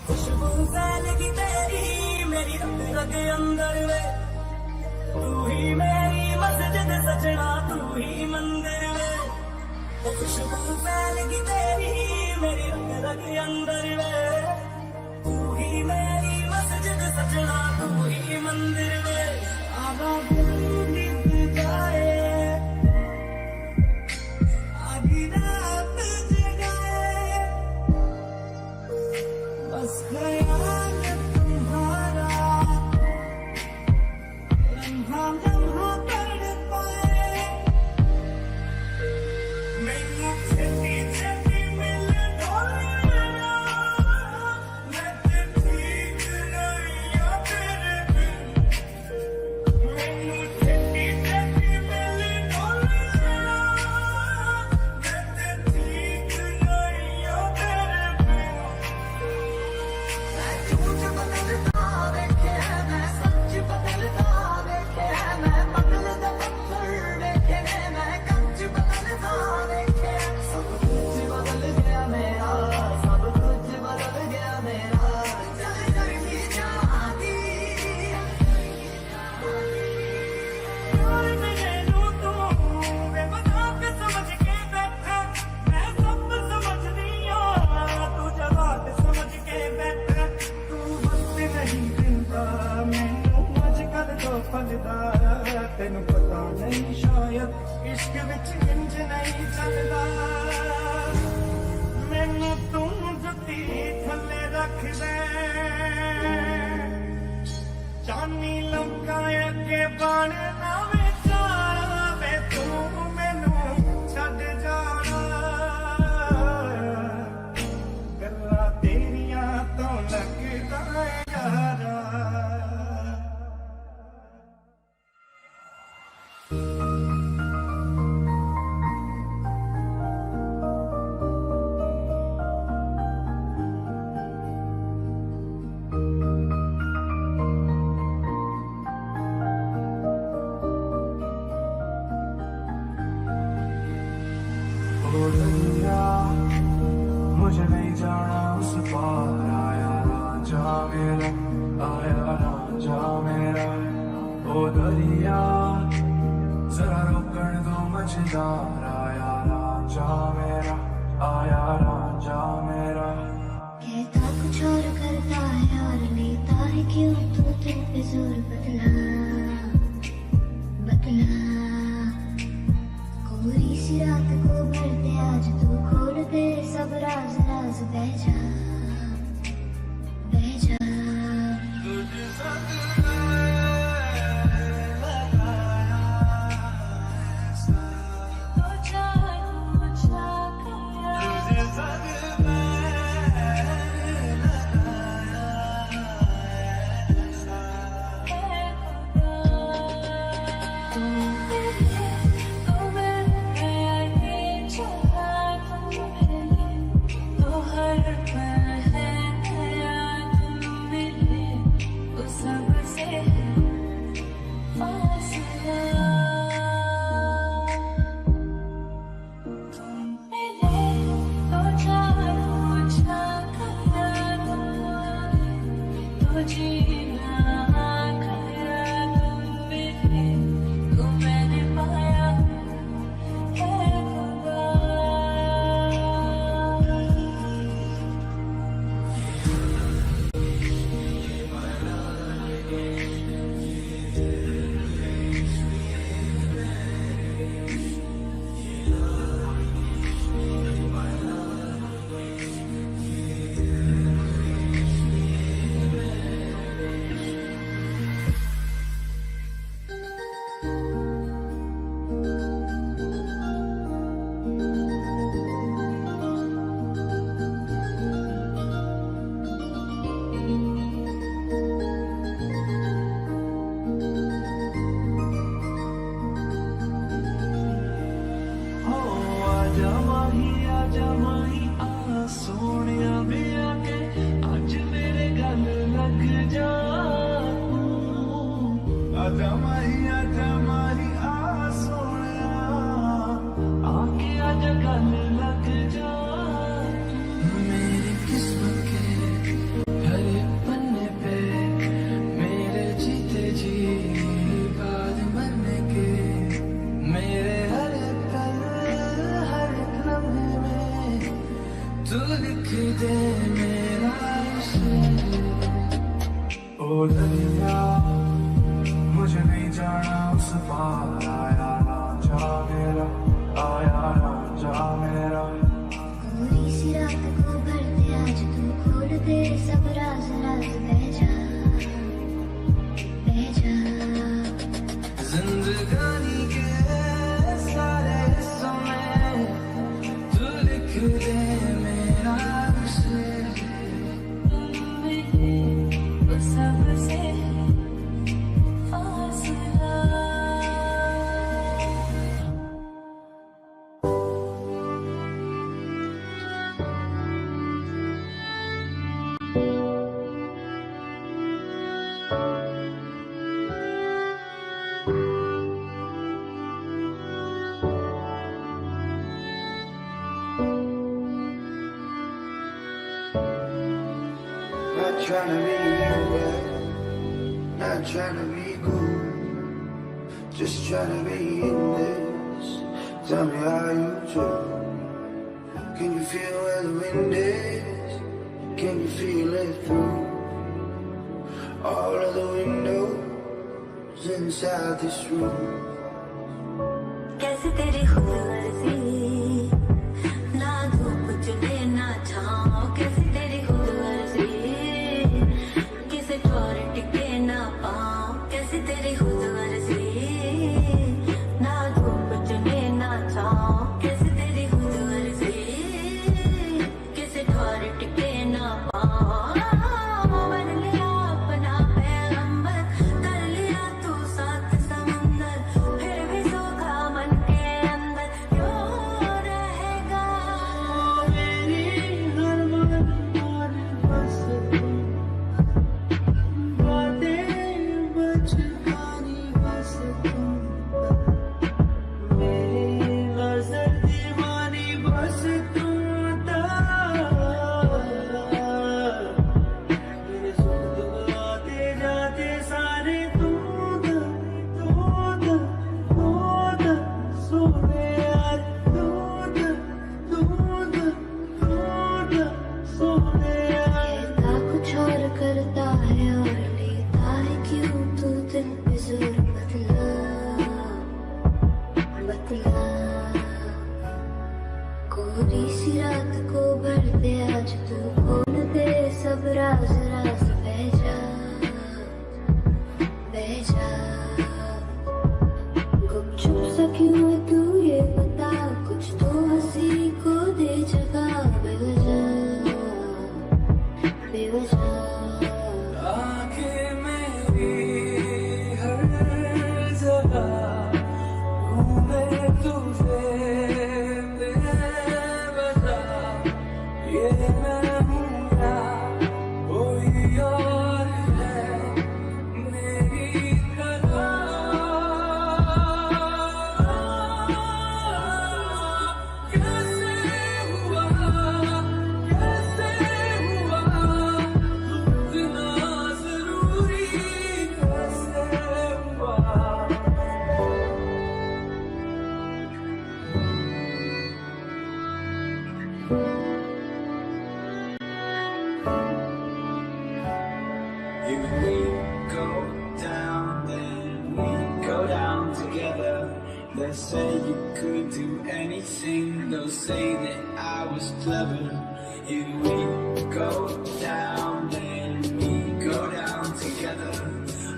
Speaker 8: खुशबू फैलगी तेरी मेरी रग रग अंदर वे, तू ही मेरी मस्जिद सजना तू ही मंदिर वे। खुशबू फैलगी तेरी मेरी रग रग अंदर वे, तू ही मेरी मस्जिद सजना तू ही मंदिर वे। आवाज़ बीत जाए आधी रात जगाए, बस ख्याल तुम्हारा लम्हा लम्हा तड़पाए, मैनू छेती छेती मिल ढोलिया, मैं ते ठीक नहीं आ तेरे बिन, मैनू छेती छेती मिल ढोलिया, मैं ते ठीक नहीं आ तेरे बिन।
Speaker 7: झूठ बदलता देखे मैं सच बदलता देखे मैं बदलता पत्थर देखे मैं कंच बदलता देखे, सब कुछ बदल गया मेरा, सब कुछ बदल गया मेरा, चल कर ही जाती
Speaker 8: प्यार मैनू तू बेमज़ाक समझ के बैठा, मैं सब समझदी आ तू जवाब समझ के बैठा, तू वक्त नहीं दिंदा मैनू अजकल तो फलदा, तेनू पता नहीं शायद इश्क विच इंज नहीं चलदा, मैनू तू जुत्ती थल्ले रख दे, चानी लंका अगे बाण ना विचारा वे तू मैनू छड्ड जाना, गल्लां तेरियां तो लगदा है यारा।
Speaker 2: ओ दरिया मुझे नहीं जाना उस पार, आया रांझा मेरा, आया रांझा मेरा। ओ दरिया जरा रोकण दो मझदार, आया रांझा मेरा, आया रांझा मेरा।
Speaker 4: कहता कुछ और करता है और लेता है क्यों तू दिल पे जोर, बदला बदला कोरी सी रात को भर दे आज तू, खोल दे सब राज राज, बह जा बह जा।
Speaker 2: लग जा आजा माही आ सोनिया आके आजा गल लग जा मेरी किस्मत के हर पन्ने पे मेरे जीते जी बाद मरने के मेरे हर पल हर लम्हे में तू लिख दे मेरा ओ दरिया मुझे नहीं जाना उस पार आया ना जा मेरा आया ना जा मेरा
Speaker 9: पूरी सी रात को भर दे आज तू खोल दे सब राज राज बह जा
Speaker 2: जिंदगानी के सारे हिस्सों में तू लिख दे मेरा
Speaker 6: सबसे फासला
Speaker 1: Not trying to be you, but not trying to be cool. Just trying to be in this. Tell me how you do. Can you feel where the wind is? Can you feel it through all of the windows inside this room?
Speaker 5: कैसे तेरी खुद गर्जी ना धूप चले ना छाँव कैसे तेरी खुद गर्जी किसे ठोर टिके ना पाँव कैसे तेरी खुद गर्जी ना धूप चले ना छाँव कैसे तेरी खुद गर्जी किसे ठोर टिके ना पाँव बन लिया अपना पैगंबर कर लिया तू सात समंदर फिर भी सूखा मन के अंदर क्यों रहेगा
Speaker 2: मेरी हर मन और बस बातें बचकानी बस तुम मेरी नजर दीवानी बस तुम मेरे सुख आते जाते सारे तू सोने यार सोने यार
Speaker 9: कहता कुछ और करता है और लेता है क्यों तू दिल पे जोर बतला कोरी सी रात को भर दे आज तू खोल दे सब राज राज बह जा गुपचुप सा क्यों है तू ये बता कुछ तो हंसी को दे जगह बेवजह
Speaker 2: आंखें मेरी हर जगह घूमे तुझे बेवजह ये मैं हूँ या कोई और है मेरी तरह कैसे हुआ इतना जरूरी कैसे हुआ
Speaker 1: If we go down, then we go down together. They say you could do anything, they'll say that I was clever. If we go down, then we go down together.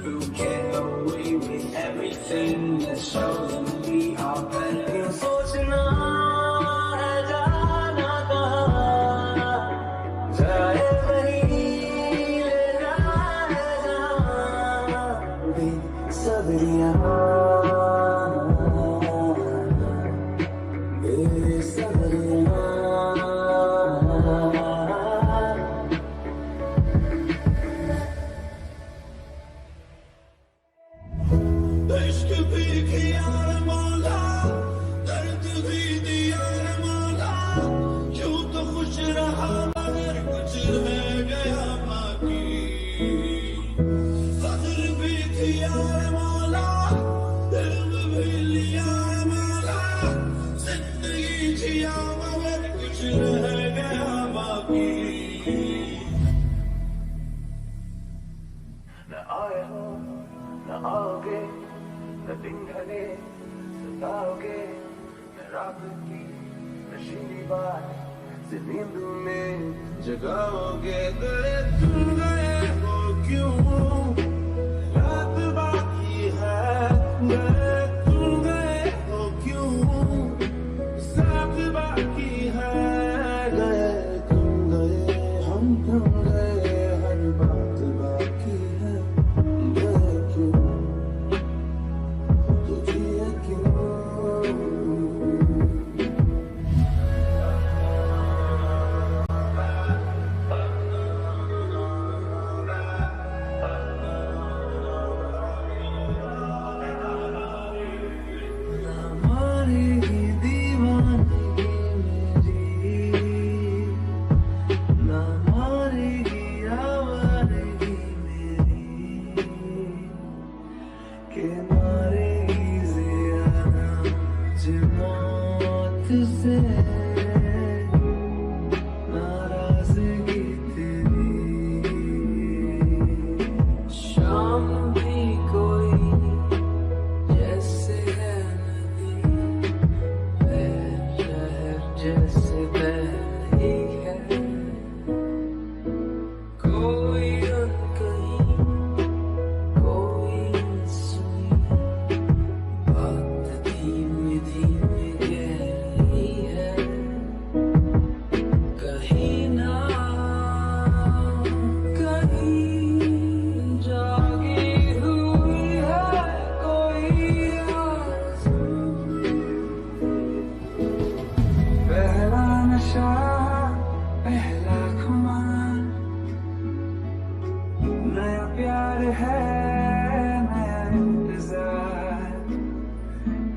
Speaker 1: We'll get away with everything, let's show them we are better.
Speaker 2: सोचना है जाना कहाँ जाए वही ले जाए जहाँ बेसब्रियाँ बेसब्रियाँ न आए हो न आओगे, न दिन ढले सताओगे, न रात की नशीली बात से नींद में जगाओगे। गए तुम गए हो क्यों, रात बाकी है। गए तुम गए हो क्यों, साथ बाकी है। गए तुम गए हम थम गए, हर बात बाकी है। गए क्यों तुझे क्यों।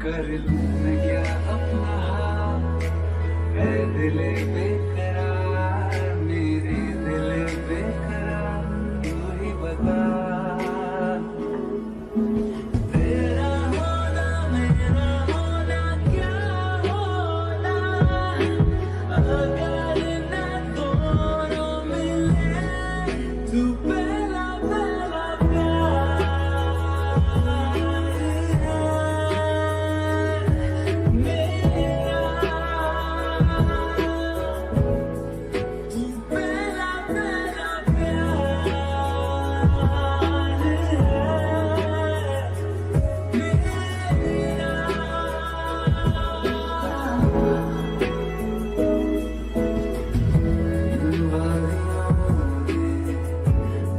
Speaker 2: कर लूं मैं क्या अपना हाथ, है दिले बेकरार, मेरे दिले बेकरार, तू ही बता। तेरा होना मेरा होना क्या होना, अगर न दोनों मिले। तू पहला पहला प्यार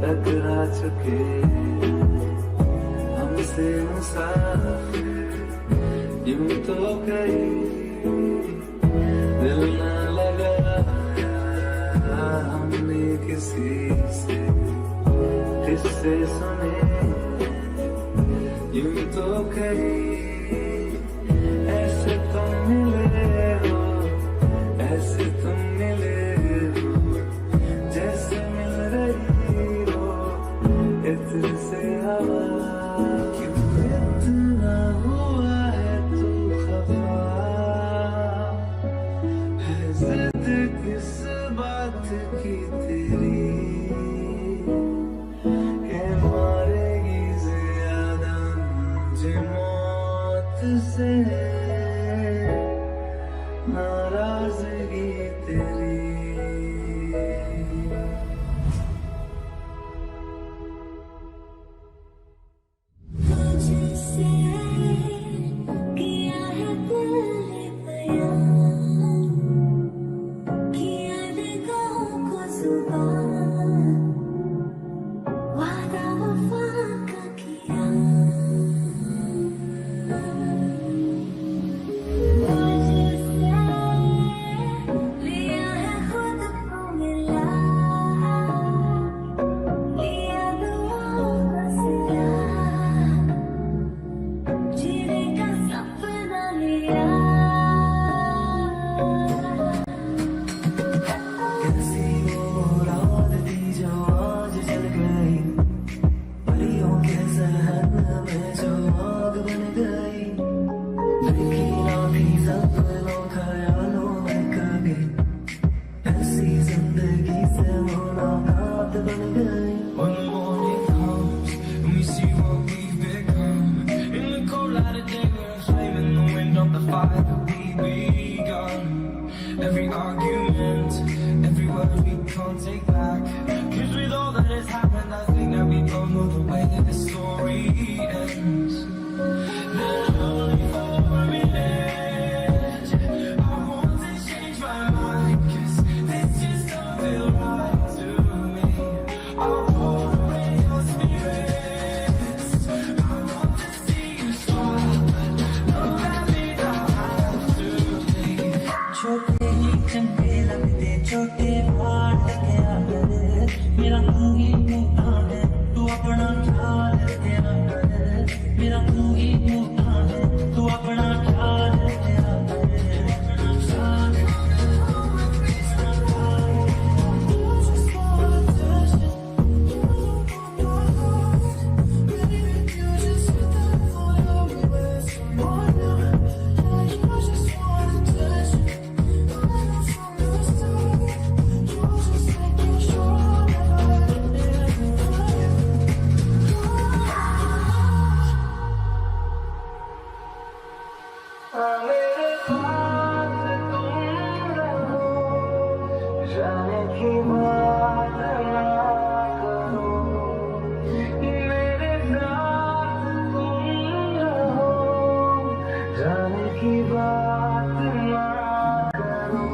Speaker 2: टकरा चुके हमसे मुसाफिर, यूं तो कहीं दिल न लगाया हमने किसी से, किससे सुने यूं तो कहीं। ऐसे तुम मिले हो, ऐसे तुम मिले हो, जैसे मिल रही हो इत्र से हवा। क्यों इतना हुआ है तू खफा, है जिद किस बात की तेरी, के मारेगी ज्यादा मुझे मौत से नाराजगी तेरी।
Speaker 5: होता है, तू अपना ख्याल रखा कर, मेरा तू ही होता है, तू अपना ख्याल रखा कर, ख्याल मेरे साथ तुम रहो, जाने की बात ना करो, मेरे साथ तुम रहो, जाने की बात ना करो।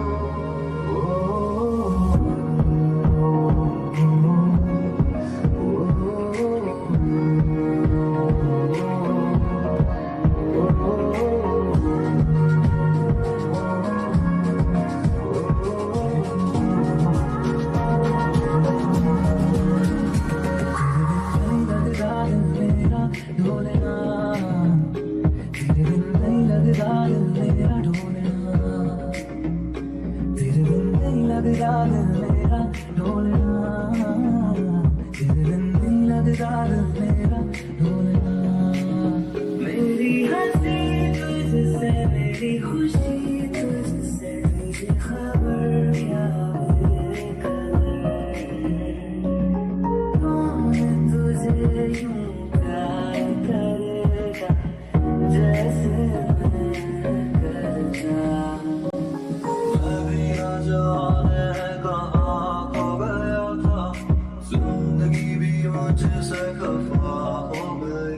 Speaker 5: मेरा ढोलना, तेरे बिन नहीं लगता दिल मेरा ढोलना, तेरे बिन नहीं लगता दिल मेरा ढोलना, तेरे बिन नहीं लगता दिल मेरा ढोलना। मेरी हंसी तुझसे, मेरी खुशी तुझसे, तुझे खबर क्या मेरे कौन तुझे यूं प्यार करेगा जैसे मैं करता। मैं ना जाने कहाँ खो गया था, जिंदगी भी मुझसे खफा हो गई।